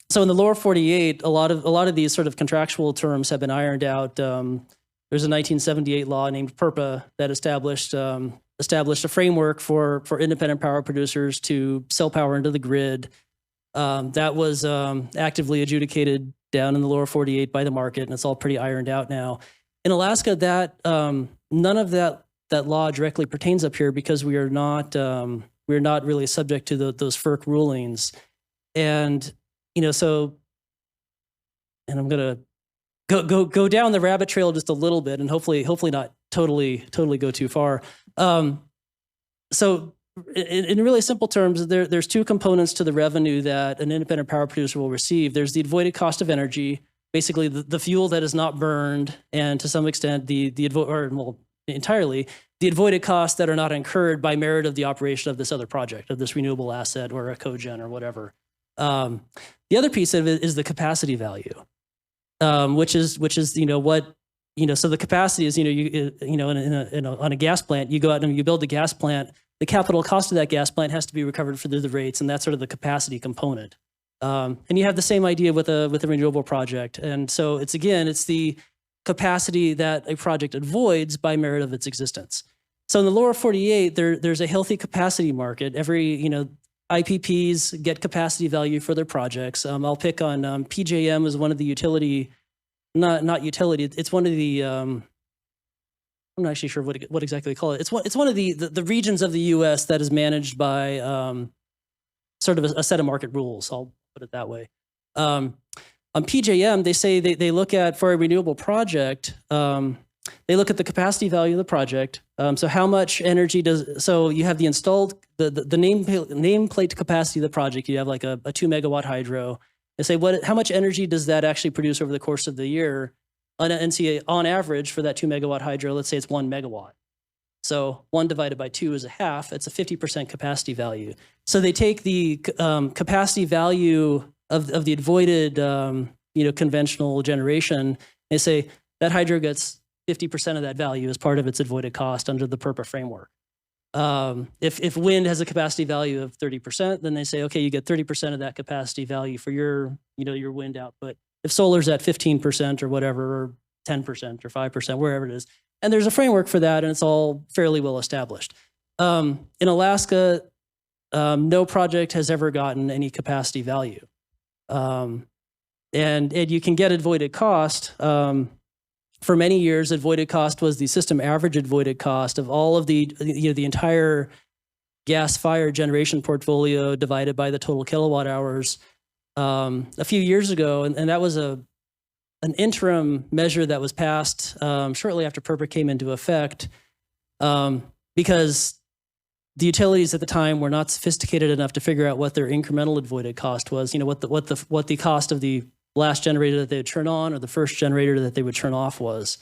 so in the lower 48, a lot of these sort of contractual terms have been ironed out. There's a 1978 law named PURPA that established a framework for independent power producers to sell power into the grid. That was actively adjudicated down in the lower 48 by the market, and it's all pretty ironed out now. In Alaska, that none of that law directly pertains up here because we're not really subject to those FERC rulings. And so I'm gonna go down the rabbit trail just a little bit, and hopefully not totally go too far. So in really simple terms, there's two components to the revenue that an independent power producer will receive. There's the avoided cost of energy, basically the fuel that is not burned, and to some extent entirely the avoided costs that are not incurred by merit of the operation of this other project, of this renewable asset or a cogen or whatever. The other piece of it is the capacity value, which is what. So the capacity is, on a gas plant, you go out and you build a gas plant. The capital cost of that gas plant has to be recovered through the rates, and that's sort of the capacity component. And you have the same idea with a renewable project. And so it's the capacity that a project avoids by merit of its existence. So in the lower 48, there's a healthy capacity market. Every, IPPs get capacity value for their projects. I'll pick on PJM as one of the utility. Not utility. It's one of the. I'm not actually sure what exactly they call it. It's one of the regions of the U.S. that is managed by sort of a set of market rules. I'll put it that way. On PJM, they say they look at, for a renewable project, they look at the capacity value of the project. So how much energy so you have the installed the nameplate capacity of the project. You have like a 2 megawatt hydro. They say, how much energy does that actually produce over the course of the year? And see, on average, for that 2 megawatt hydro, let's say it's 1 megawatt. So 1 divided by 2 is a half. It's a 50% capacity value. So they take the capacity value of the avoided, conventional generation. They say that hydro gets 50% of that value as part of its avoided cost under the PURPA framework. If wind has a capacity value of 30%, then they say, okay, you get 30% of that capacity value for your wind output. If solar's at 15% or whatever, or 10% or 5%, wherever it is, and there's a framework for that, and it's all fairly well established. In Alaska, no project has ever gotten any capacity value, and you can get avoided cost. For many years, avoided cost was the system average avoided cost of all of the entire gas-fired generation portfolio divided by the total kilowatt hours. A few years ago, and that was an interim measure that was passed shortly after PURPA came into effect, because the utilities at the time were not sophisticated enough to figure out what their incremental avoided cost was. What the cost of the last generator that they would turn on or the first generator that they would turn off was.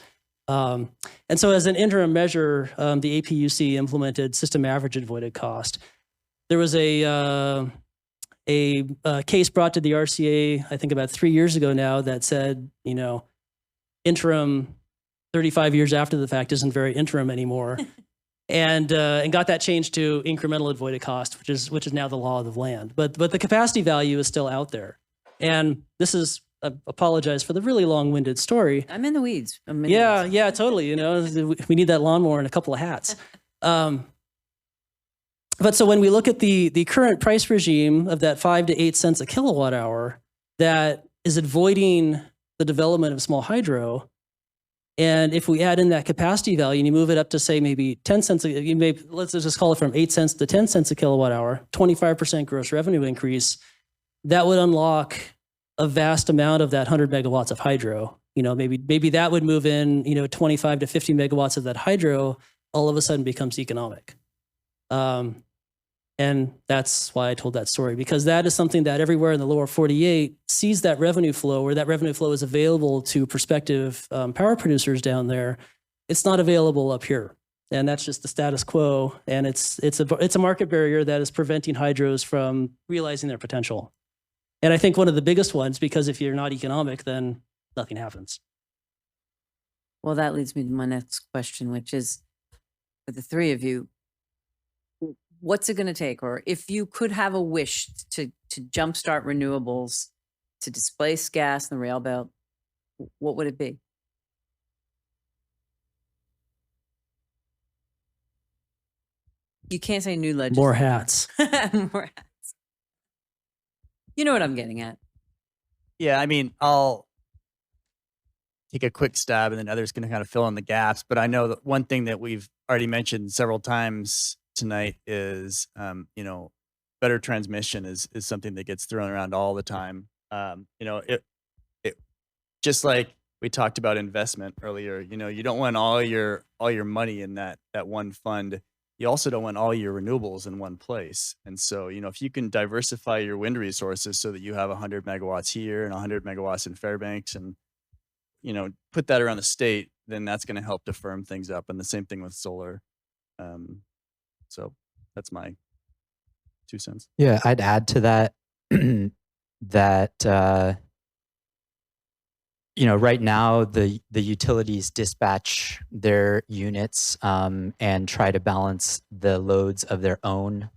And so as an interim measure, the APUC implemented system average avoided cost. There was a case brought to the RCA, I think about 3 years ago now, that said, interim 35 years after the fact isn't very interim anymore. And got that changed to incremental avoided cost, which is now the law of the land. But the capacity value is still out there. And this is, I apologize for the really long-winded story. I'm in the weeds. Yeah, totally. We need that lawnmower and a couple of hats. But so when we look at the current price regime of that 5 to 8 cents a kilowatt hour that is avoiding the development of small hydro, and if we add in that capacity value and you move it up to say maybe 10 cents, let's just call it from 8 cents to 10 cents a kilowatt hour, 25% gross revenue increase, that would unlock a vast amount of that 100 megawatts of hydro. Maybe that would move in, 25 to 50 megawatts of that hydro all of a sudden becomes economic. And that's why I told that story, because that is something that everywhere in the lower 48 sees that revenue flow, where that revenue flow is available to prospective power producers down there. It's not available up here. And that's just the status quo. And it's a market barrier that is preventing hydros from realizing their potential. And I think one of the biggest ones, because if you're not economic, then nothing happens. Well, that leads me to my next question, which is, for the three of you, what's it going to take? Or if you could have a wish to jumpstart renewables, to displace gas in the Railbelt, what would it be? You can't say new legislation. More hats. More hats. You know what I'm getting at. Yeah, I mean, I'll take a quick stab and then others can kind of fill in the gaps. But I know that one thing that we've already mentioned several times tonight is, better transmission is something that gets thrown around all the time. It just like we talked about investment earlier. You know, you don't want all your money in that one fund. You also don't want all your renewables in one place. And so, you know, if you can diversify your wind resources so that you have 100 megawatts here and 100 megawatts in Fairbanks, and you know, put that around the state, then that's going to help to firm things up. And the same thing with solar. So that's my 2 cents. Yeah, I'd add to that that you know, right now the utilities dispatch their units and try to balance the loads of their own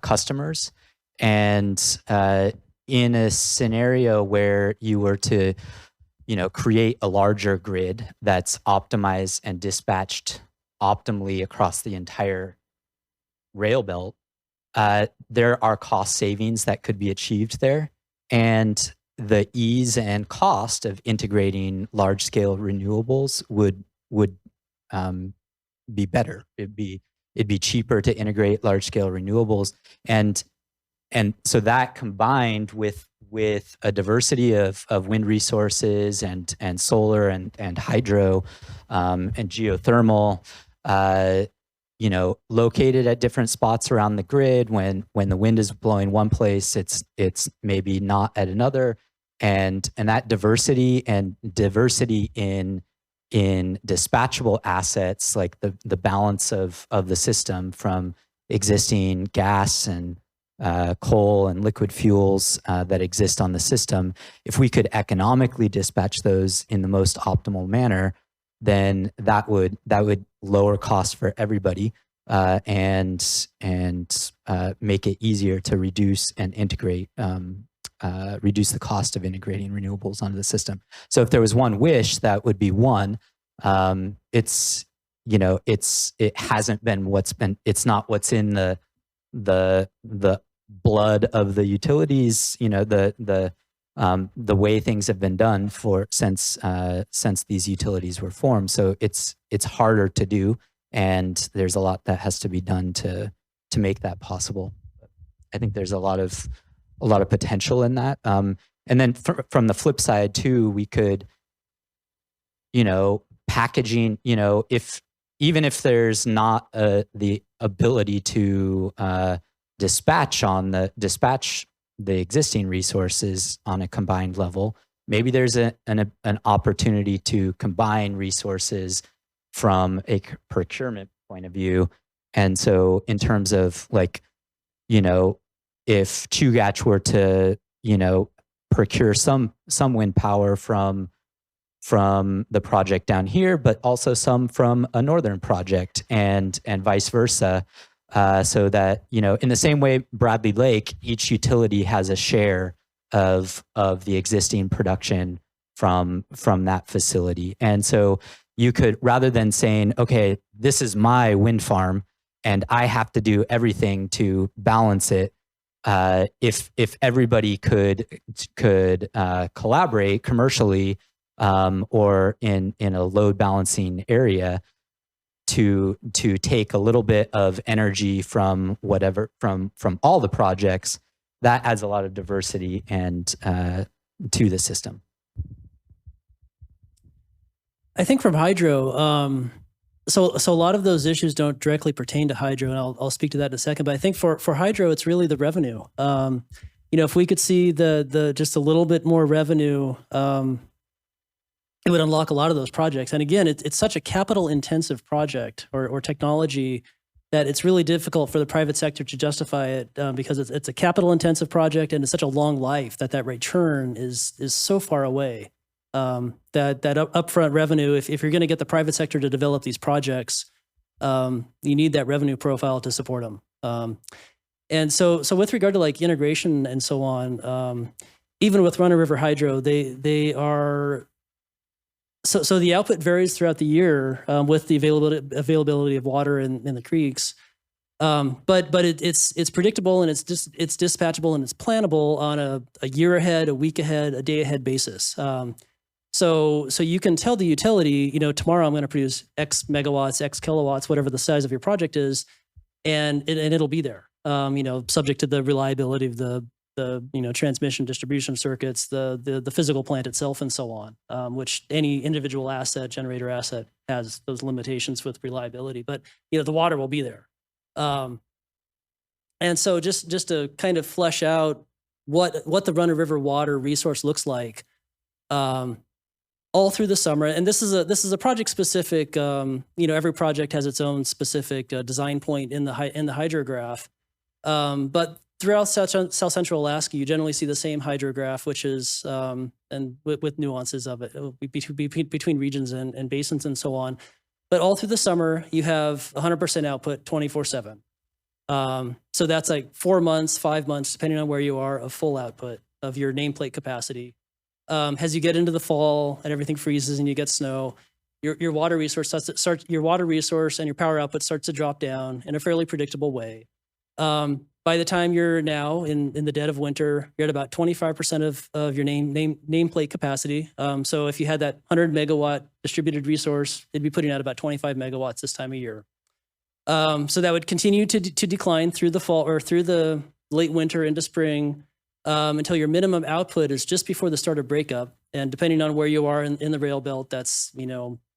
customers. And in a scenario where you were to, you know, create a larger grid that's optimized and dispatched optimally across the entire rail belt, there are cost savings that could be achieved there. And the ease and cost of integrating large scale renewables would be better. It'd be cheaper to integrate large scale renewables, and so that combined with a diversity of wind resources and solar and hydro and geothermal, you know, located at different spots around the grid. When the wind is blowing one place, it's maybe not at another, and that diversity in dispatchable assets, like the balance of the system from existing gas and coal and liquid fuels that exist on the system. If we could economically dispatch those in the most optimal manner, then that would lower costs for everybody and make it easier to reduce and integrate, reduce the cost of integrating renewables onto the system. So if there was one wish, that would be one. It's, you know, it hasn't been it's not what's in the blood of the utilities, you know, the way things have been done since these utilities were formed. So it's harder to do, and there's a lot that has to be done to make that possible. I think there's a lot of potential in that. And then from the flip side too, we could, you know, packaging, you know, even if there's not the ability to dispatch the existing resources on a combined level, maybe there's an opportunity to combine resources from a procurement point of view. And so in terms of, like, you know, if Chugach were to, you know, procure some wind power from the project down here, but also some from a northern project, and vice versa, so that, you know, in the same way Bradley Lake, each utility has a share of the existing production from that facility. And so you could, rather than saying, okay, this is my wind farm and I have to do everything to balance it, if everybody could collaborate commercially or in a load balancing area to take a little bit of energy from whatever from all the projects, that adds a lot of diversity and to the system. I think from hydro, so a lot of those issues don't directly pertain to hydro, and I'll speak to that in a second. But I think for hydro, it's really the revenue. You know, if we could see the just a little bit more revenue, it would unlock a lot of those projects. And again, it's such a capital intensive project or technology that it's really difficult for the private sector to justify it because it's a capital intensive project and it's such a long life that return is so far away. That upfront revenue, if you're going to get the private sector to develop these projects, you need that revenue profile to support them. And so with regard to like integration and so on, even with Runner River Hydro, they are. So the output varies throughout the year with the availability of water in the creeks, but it's predictable and it's dispatchable and it's plannable on a year ahead, a week ahead, a day ahead basis. So you can tell the utility, you know, tomorrow I'm going to produce X megawatts, X kilowatts, whatever the size of your project is, and it'll be there. You know, subject to the reliability of the transmission distribution circuits, the physical plant itself, and so on, which any individual generator asset has those limitations with reliability. But the water will be there, and so just to kind of flesh out what the run-of-river water resource looks like, all through the summer. And this is a project specific. Every project has its own specific design point in the hydrograph, but throughout South Central Alaska, you generally see the same hydrograph, which is, and with nuances of it, between regions and basins and so on. But all through the summer, you have 100% output 24/7. So that's like 4 months, 5 months, depending on where you are, of full output of your nameplate capacity. As you get into the fall and everything freezes and you get snow, your water resource your water resource and your power output starts to drop down in a fairly predictable way. By the time you're now in the dead of winter, you're at about 25% of your nameplate capacity. So if you had that 100 megawatt distributed resource, it'd be putting out about 25 megawatts this time of year. So that would continue to decline through the fall or through the late winter into spring, until your minimum output is just before the start of breakup. And depending on where you are in the Railbelt, that's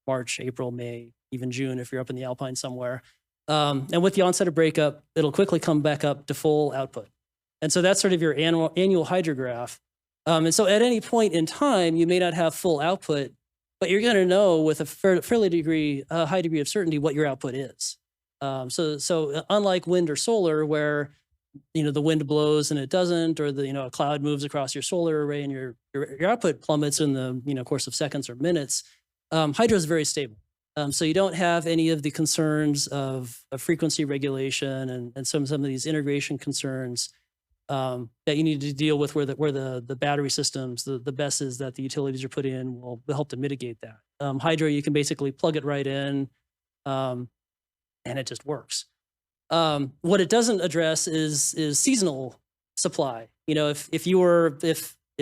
March, April, May, even June if you're up in the Alpine somewhere. And with the onset of breakup, it'll quickly come back up to full output. And so that's sort of your annual hydrograph. And so at any point in time, you may not have full output, but you're going to know with a fairly high degree of certainty what your output is. So unlike wind or solar, where the wind blows and it doesn't, or a cloud moves across your solar array and your output plummets in the course of seconds or minutes, hydro is very stable. So you don't have any of the concerns of frequency regulation and some of these integration concerns that you need to deal with where the battery systems, the BESSes that the utilities are putting in will help to mitigate that. Hydro, you can basically plug it right in, and it just works. What it doesn't address is seasonal supply. If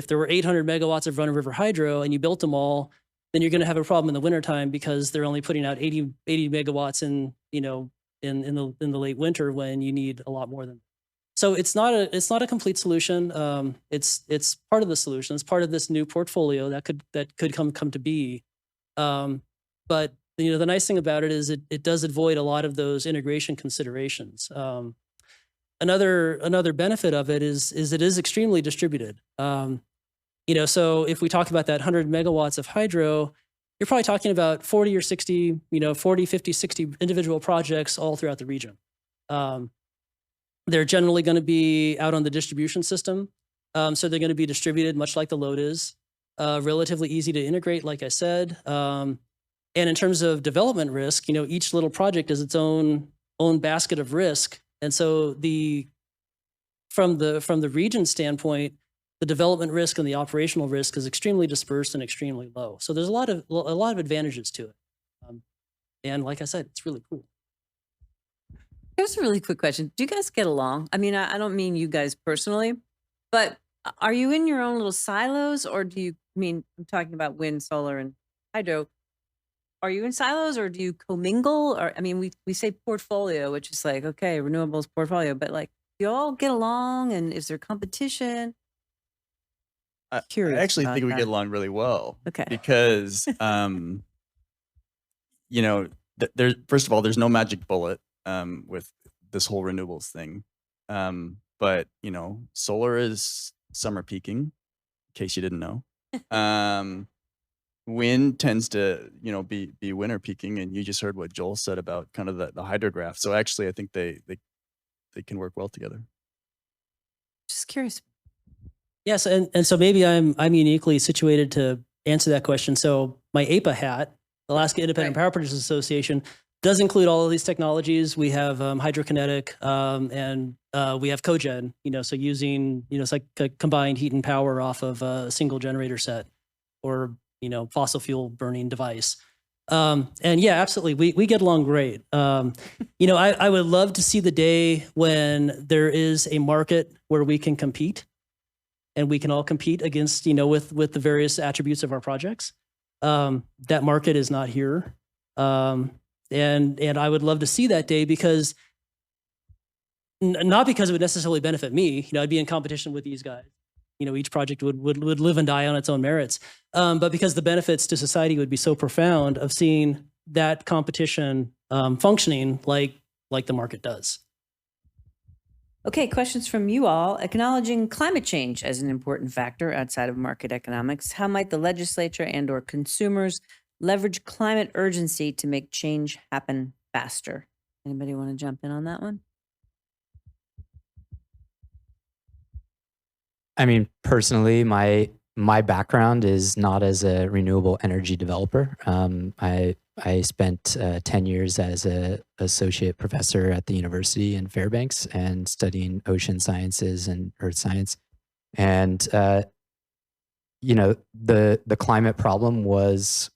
there were 800 megawatts of run-of-river hydro and you built them all, then you're going to have a problem in the wintertime because they're only putting out 80 megawatts in the late winter when you need a lot more than. So it's not a complete solution. It's part of the solution. It's part of this new portfolio that could come to be. But the nice thing about it is it does avoid a lot of those integration considerations. Another benefit of it is it is extremely distributed. So if we talk about that 100 megawatts of hydro, you're probably talking about 40 or 60, 40, 50, 60 individual projects all throughout the region. They're generally going to be out on the distribution system. So they're going to be distributed much like the load is, relatively easy to integrate, like I said. And in terms of development risk, each little project is its own basket of risk. And so from the region standpoint, the development risk and the operational risk is extremely dispersed and extremely low. So there's a lot of advantages to it. And like I said, it's really cool. Here's a really quick question. Do you guys get along? I mean, I don't mean you guys personally, but are you in your own little silos, or I'm talking about wind, solar, and hydro. Are you in silos, or do you commingle? Or we say portfolio, which is like, okay, renewables portfolio, but like, do you all get along, and is there competition? Curious. I actually think we that. get along really well. Okay. Because, first of all, there's no magic bullet with this whole renewables thing. But, solar is summer peaking, in case you didn't know. Wind tends to, be winter peaking. And you just heard what Joel said about kind of the hydrograph. So actually, I think they can work well together. Just curious. Yes, and so maybe I'm uniquely situated to answer that question. So my APA hat, Alaska Independent Power Producers Association, does include all of these technologies. We have hydrokinetic, and we have cogen. So using it's like a combined heat and power off of a single generator set, or fossil fuel burning device. And yeah, absolutely, we get along great. I would love to see the day when there is a market where we can compete. And we can all compete against, with the various attributes of our projects. That market is not here. And I would love to see that day, because not because it would necessarily benefit me. You know, I'd be in competition with these guys. You know, each project would live and die on its own merits. But because the benefits to society would be so profound of seeing that competition functioning like the market does. Okay, questions from you all. Acknowledging climate change as an important factor outside of market economics, how might the legislature and or consumers leverage climate urgency to make change happen faster? Anybody want to jump in on that one? I mean, personally, my background is not as a renewable energy developer. I spent 10 years as an associate professor at the university in Fairbanks and studying ocean sciences and earth science. And you know, the climate problem was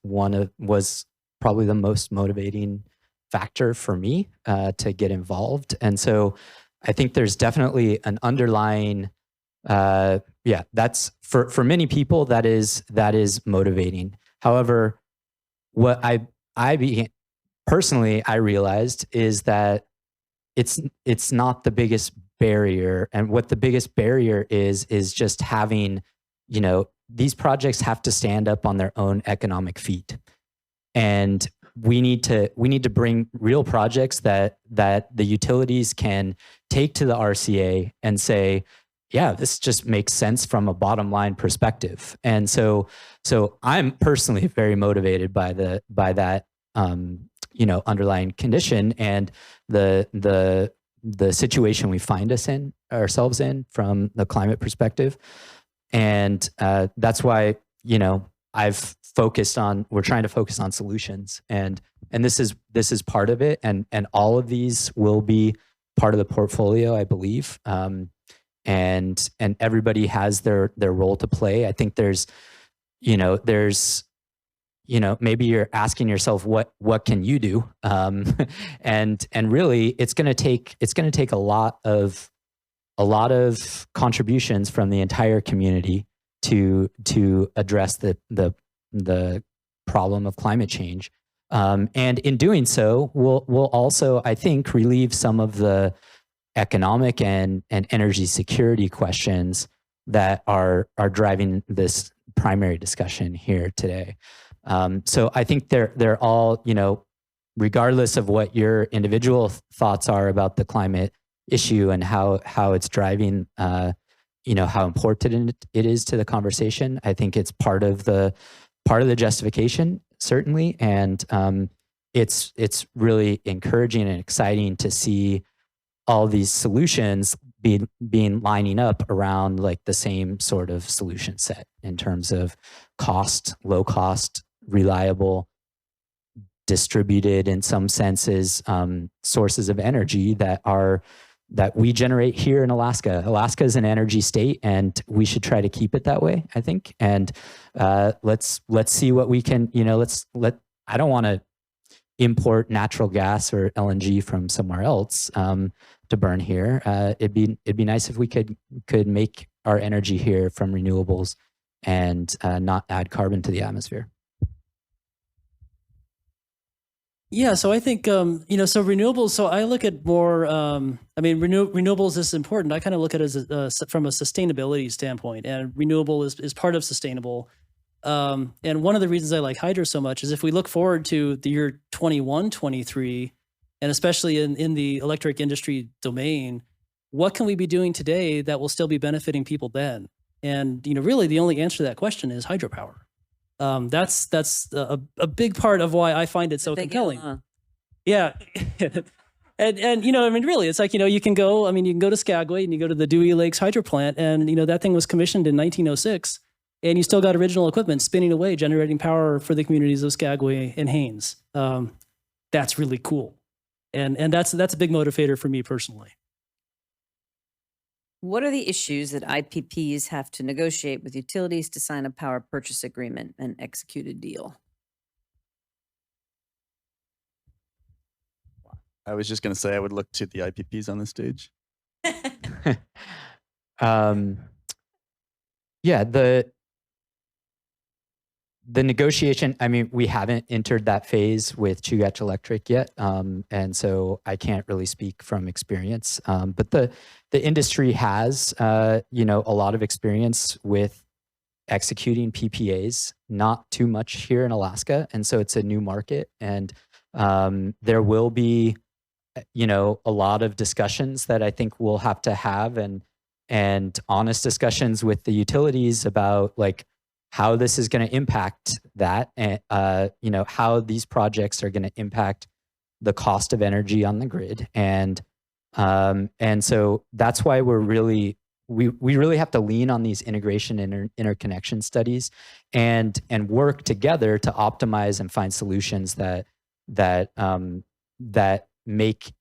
probably the most motivating factor for me to get involved. And so I think there's definitely an underlying that's for many people that is motivating. However, what I began personally, I realized is that it's not the biggest barrier. And what the biggest barrier is just having, you know, these projects have to stand up on their own economic feet. And we need to bring real projects that the utilities can take to the RCA and say, yeah, this just makes sense from a bottom line perspective. And so I'm personally very motivated by that you know, underlying condition and the situation we find ourselves in from the climate perspective. And that's why, you know, we're trying to focus on solutions, and this is part of it, and all of these will be part of the portfolio, I believe. And everybody has their role to play. I think there's maybe you're asking yourself what can you do, and really it's going to take a lot of contributions from the entire community to address the problem of climate change, and in doing so we'll also, I think, relieve some of the economic and energy security questions that are driving this primary discussion here today. So I think they're all, you know, regardless of what your individual thoughts are about the climate issue and how it's driving, you know, how important it is to the conversation. I think it's part of the justification, certainly, and it's really encouraging and exciting to see all these solutions being lining up around like the same sort of solution set in terms of cost, low cost, reliable, distributed in some senses, sources of energy that we generate here in Alaska. Alaska is an energy state, and we should try to keep it that way, I think. And let's see what we can, you know, I don't want to import natural gas or LNG from somewhere else to burn here. It'd be nice if we could make our energy here from renewables and not add carbon to the atmosphere. Yeah, so I think you know, so renewables. So I look at more. I mean, renewables is important. I kind of look at it as from a sustainability standpoint, and renewable is part of sustainable. And one of the reasons I like hydro so much is if we look forward to the year 21, 23, and especially in the electric industry domain, what can we be doing today that will still be benefiting people then? And, you know, really the only answer to that question is hydropower. That's a big part of why I find it so compelling. Yeah. And, you know, I mean, really, it's like, you know, you can go to Skagway and you go to the Dewey Lakes hydro plant, and, you know, that thing was commissioned in 1906. And you still got original equipment spinning away, generating power for the communities of Skagway and Haines. That's really cool. And that's a big motivator for me personally. What are the issues that IPPs have to negotiate with utilities to sign a power purchase agreement and execute a deal? I was just going to say I would look to the IPPs on the stage. Yeah, the negotiation, I mean, we haven't entered that phase with Chugach Electric yet. And so I can't really speak from experience. But the industry has, a lot of experience with executing PPAs, not too much here in Alaska. And so it's a new market. And there will be, a lot of discussions that I think we'll have to have and honest discussions with the utilities about like how this is going to impact that, and how these projects are going to impact the cost of energy on the grid, and so that's why we really have to lean on these integration and interconnection studies, and work together to optimize and find solutions that make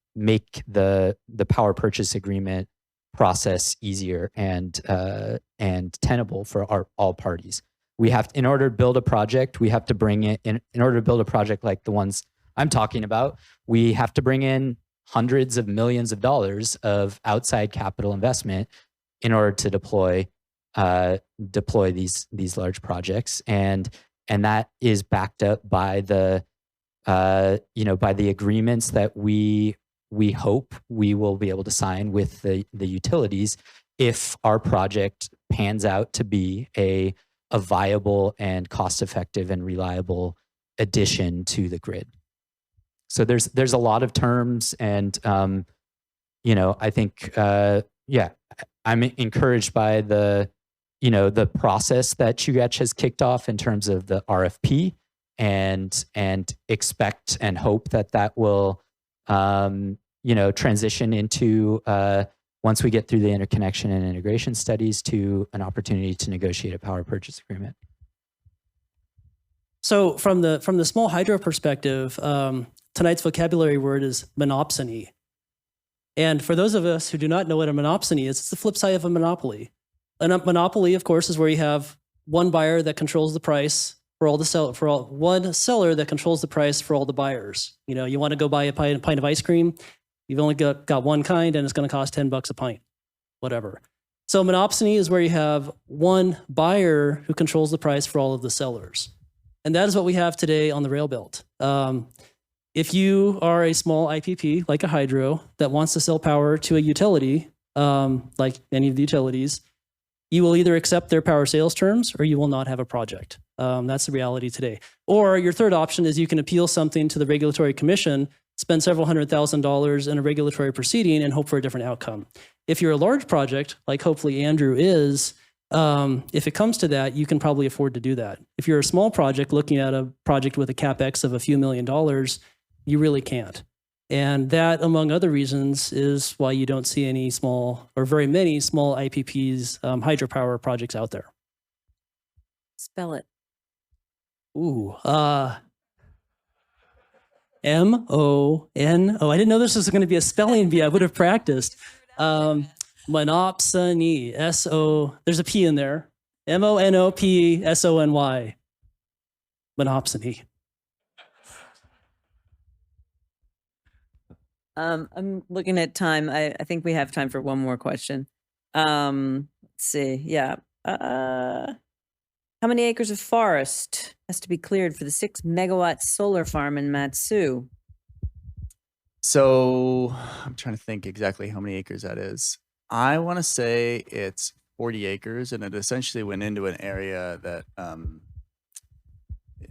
the power purchase agreement process easier and tenable for all parties. We have, in order to build a project, we have to bring in order to build a project like the ones I'm talking about, we have to bring in hundreds of millions of dollars of outside capital investment in order to deploy these large projects, and that is backed up by the by the agreements that we hope we will be able to sign with the utilities if our project pans out to be a viable and cost-effective and reliable addition to the grid. So there's a lot of terms, and I think I'm encouraged by the process that Chugach has kicked off in terms of the RFP, and expect and hope that will transition into once we get through the interconnection and integration studies to an opportunity to negotiate a power purchase agreement. So from the small hydro perspective, tonight's vocabulary word is monopsony. And for those of us who do not know what a monopsony is, it's the flip side of a monopoly. A monopoly, of course, is where you have one buyer that controls the price for all the one seller that controls the price for all the buyers. You want to go buy a pint of ice cream, you've only got one kind, and it's going to cost $10 a pint, whatever. So monopsony is where you have one buyer who controls the price for all of the sellers. And that is what we have today on the Railbelt. If you are a small IPP, like a hydro, that wants to sell power to a utility, like any of the utilities, you will either accept their power sales terms or you will not have a project. That's the reality today. Or your third option is you can appeal something to the Regulatory Commission, spend several $100,000 in a regulatory proceeding, and hope for a different outcome. If you're a large project, like hopefully Andrew is, if it comes to that, you can probably afford to do that. If you're a small project looking at a project with a CapEx of a few $1 million, you really can't. And that, among other reasons, is why you don't see any small or very many small IPPs, hydropower projects out there. Spell it. Ooh, M-O-N-O. I didn't know this was going to be a spelling bee. I would have practiced. Monopsony. S-O. There's a P in there. M-O-N-O-P-S-O-N-Y. Monopsony. I'm looking at time. I think we have time for one more question. Let's see. Yeah. How many acres of forest has to be cleared for the 6 megawatt solar farm in Matsu? So I'm trying to think exactly how many acres that is. I want to say it's 40 acres, and it essentially went into an area that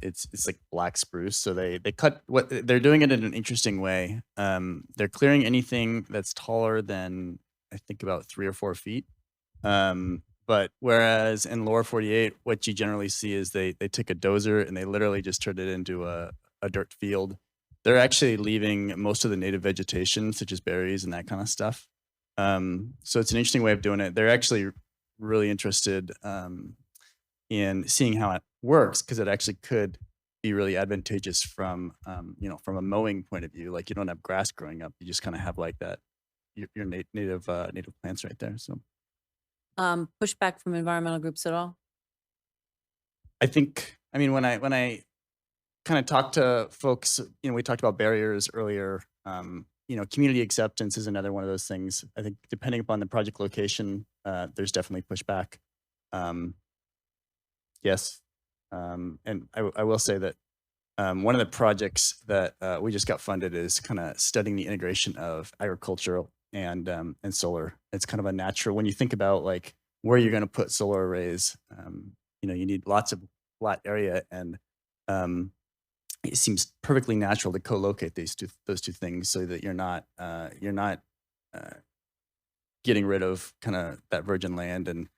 it's like black spruce. So they cut what they're doing it in an interesting way. They're clearing anything that's taller than I think about 3 or 4 feet. But whereas in lower 48, what you generally see is they took a dozer and they literally just turned it into a dirt field. They're actually leaving most of the native vegetation, such as berries and that kind of stuff. So it's an interesting way of doing it. They're actually really interested in seeing how it works, because it actually could be really advantageous from from a mowing point of view. Like, you don't have grass growing up; you just kind of have like that your native plants right there. So, Pushback from environmental groups at all? I think, when I kind of talk to folks, we talked about barriers earlier. Community acceptance is another one of those things. I think depending upon the project location, there's definitely pushback. Yes. And I will say that one of the projects that we just got funded is kind of studying the integration of agricultural and solar. It's kind of a natural, when you think about like where you're going to put solar arrays, you know, you need lots of flat area, and it seems perfectly natural to co-locate those two things so that you're not getting rid of kind of that virgin land, and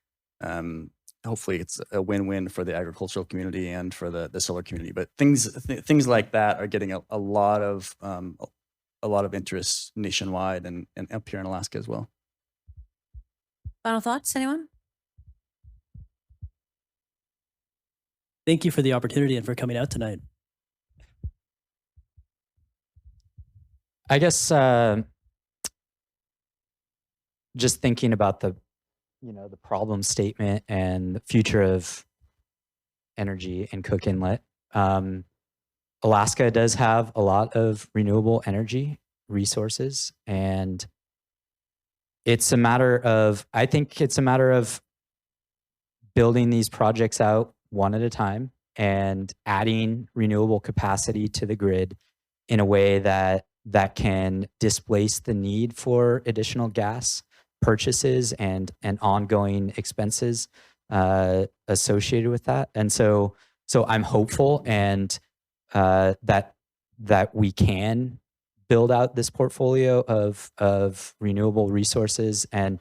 hopefully it's a win-win for the agricultural community and for the solar community. But things like that are getting a lot of interest nationwide and up here in Alaska as well. Final thoughts, anyone? Thank you for the opportunity and for coming out tonight. I guess just thinking about the problem statement and the future of energy in Cook Inlet. Alaska does have a lot of renewable energy resources, and I think it's a matter of building these projects out one at a time and adding renewable capacity to the grid in a way that can displace the need for additional gas purchases and ongoing expenses associated with that. And so I'm hopeful and that we can build out this portfolio of renewable resources and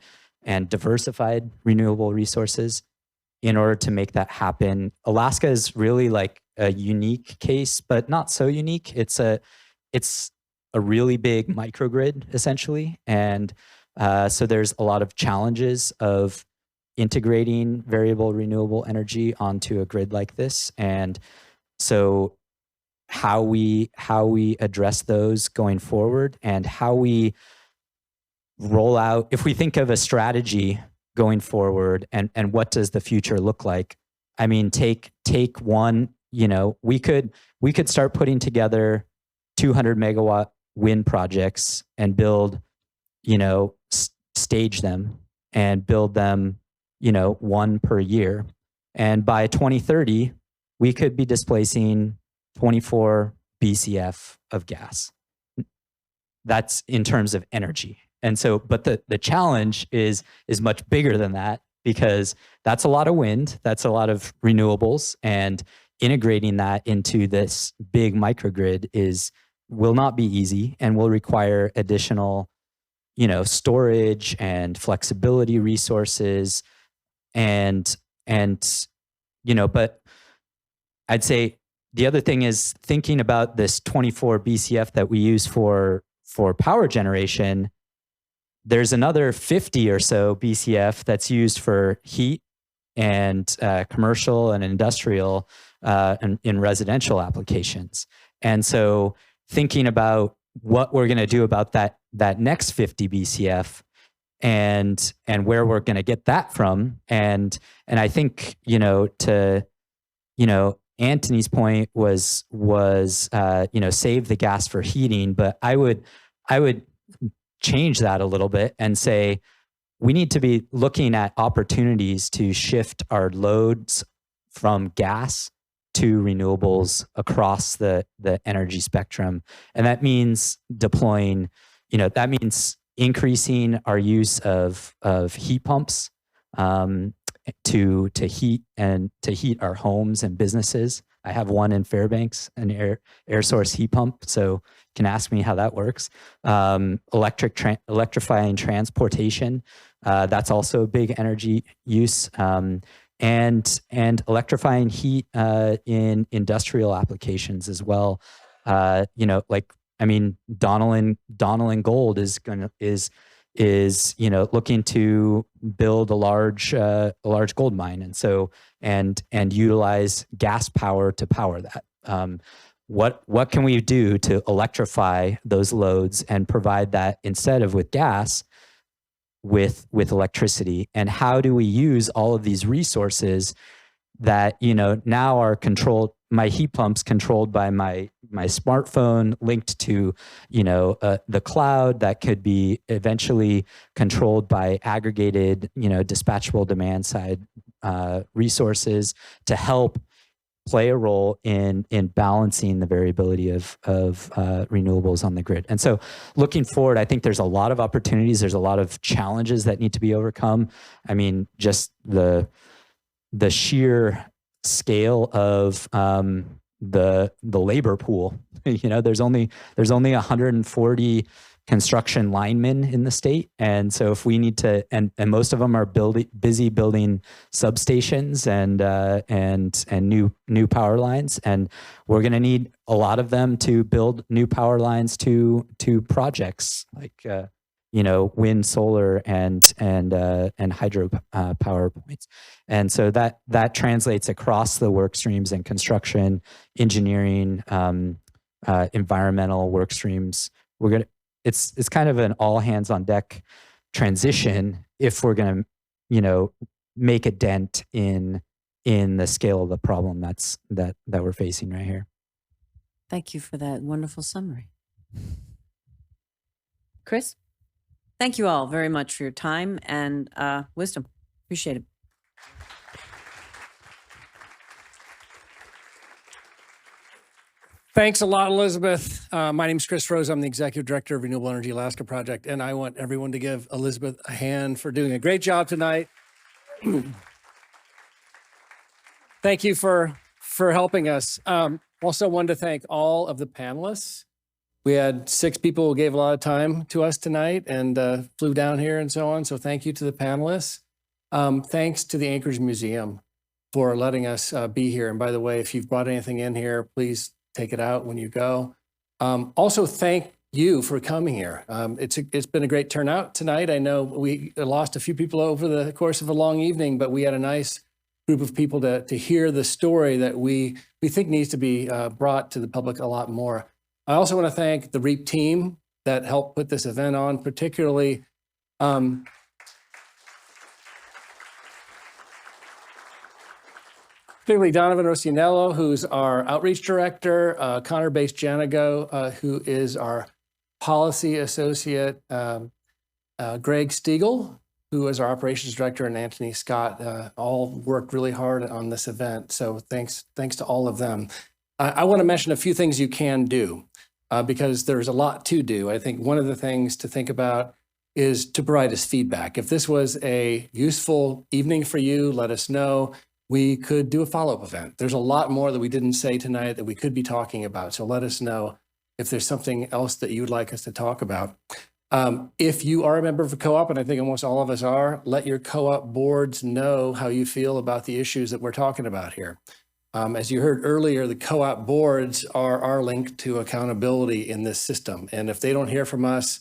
diversified renewable resources in order to make that happen. Alaska is really like a unique case, but not so unique. It's a really big microgrid essentially, and so there's a lot of challenges of integrating variable renewable energy onto a grid like this. And so how we address those going forward and how we roll out, if we think of a strategy going forward and what does the future look like? I mean, take one, we could start putting together 200 megawatt wind projects and build, stage them and build them, one per year. And by 2030, we could be displacing 24 BCF of gas. That's in terms of energy. And so, but the challenge is much bigger than that, because that's a lot of wind, that's a lot of renewables, and integrating that into this big microgrid will not be easy and will require additional, storage and flexibility resources. And but I'd say the other thing is thinking about this 24 BCF that we use for power generation. There's another 50 or so BCF that's used for heat and commercial and industrial and in residential applications. And so thinking about what we're going to do about that next 50 BCF and where we're going to get that from. And I think, to, Anthony's point was save the gas for heating, but I would change that a little bit and say we need to be looking at opportunities to shift our loads from gas to renewables across the energy spectrum. And that means deploying, that means increasing our use of heat pumps to heat our homes and businesses. I have one in Fairbanks, an air source heat pump. So you can ask me how that works. Electrifying transportation. That's also a big energy use. And electrifying heat in industrial applications as well. Donlin Gold is looking to build a large gold mine, and so and utilize gas power to power that. What can we do to electrify those loads and provide that instead of with gas, with electricity? And how do we use all of these resources that now are controlled? My heat pump's controlled by my smartphone, linked to the cloud, that could be eventually controlled by aggregated dispatchable demand side resources to help play a role in balancing the variability of renewables on the grid. And so looking forward, I think there's a lot of opportunities. There's a lot of challenges that need to be overcome. I mean, just the sheer scale of the labor pool. You know, there's only 140 construction linemen in the state, and so if we need to, and most of them are busy building substations and new power lines, and we're going to need a lot of them to build new power lines to projects like wind, solar, and hydro power points. And so that translates across the work streams in construction, engineering, environmental work streams. It's kind of an all hands on deck transition if we're going to, make a dent in the scale of the problem that we're facing right here. Thank you for that wonderful summary. Chris, thank you all very much for your time and wisdom. Appreciate it. Thanks a lot, Elizabeth. My name is Chris Rose. I'm the Executive Director of Renewable Energy Alaska Project, and I want everyone to give Elizabeth a hand for doing a great job tonight. Thank you for helping us. Also wanted to thank all of the panelists. We had 6 people who gave a lot of time to us tonight and flew down here and so on. So thank you to the panelists. Thanks to the Anchorage Museum for letting us be here. And by the way, if you've brought anything in here, please take it out when you go. Also, thank you for coming here. It's been a great turnout tonight. I know we lost a few people over the course of a long evening, but we had a nice group of people to hear the story that we think needs to be brought to the public a lot more. I also want to thank the REAP team that helped put this event on, particularly Donovan Rosianello, who's our outreach director, Connor Bass-Janago, who is our policy associate, Greg Stiegel, who is our operations director, and Anthony Scott, all worked really hard on this event. So thanks to all of them. I want to mention a few things you can do because there's a lot to do. I think one of the things to think about is to provide us feedback. If this was a useful evening for you, let us know. We could do a follow-up event. There's a lot more that we didn't say tonight that we could be talking about. So let us know if there's something else that you'd like us to talk about. If you are a member of a co-op, and I think almost all of us are, let your co-op boards know how you feel about the issues that we're talking about here. As you heard earlier, the co-op boards are our link to accountability in this system. And if they don't hear from us,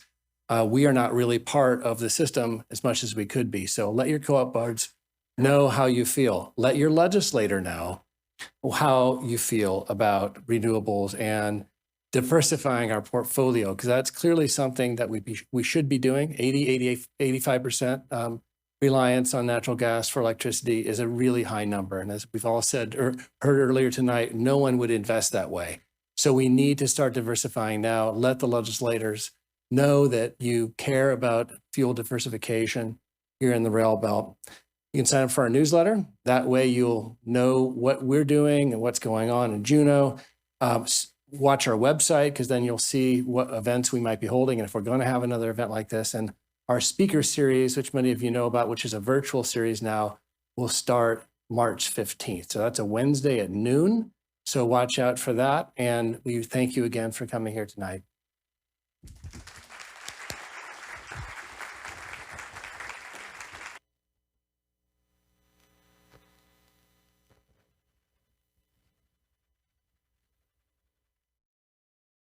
we are not really part of the system as much as we could be. So let your co-op boards know how you feel. Let your legislator know how you feel about renewables and diversifying our portfolio, because that's clearly something that we should be doing. 85% reliance on natural gas for electricity is a really high number. And as we've all said or heard earlier tonight, no one would invest that way. So we need to start diversifying now. Let the legislators know that you care about fuel diversification here in the Railbelt. You can sign up for our newsletter. That way you'll know what we're doing and what's going on in Juneau. Watch our website, because then you'll see what events we might be holding and if we're going to have another event like this. And our speaker series, which many of you know about, which is a virtual series now, will start March 15th. So that's a Wednesday at noon. So watch out for that. And we thank you again for coming here tonight.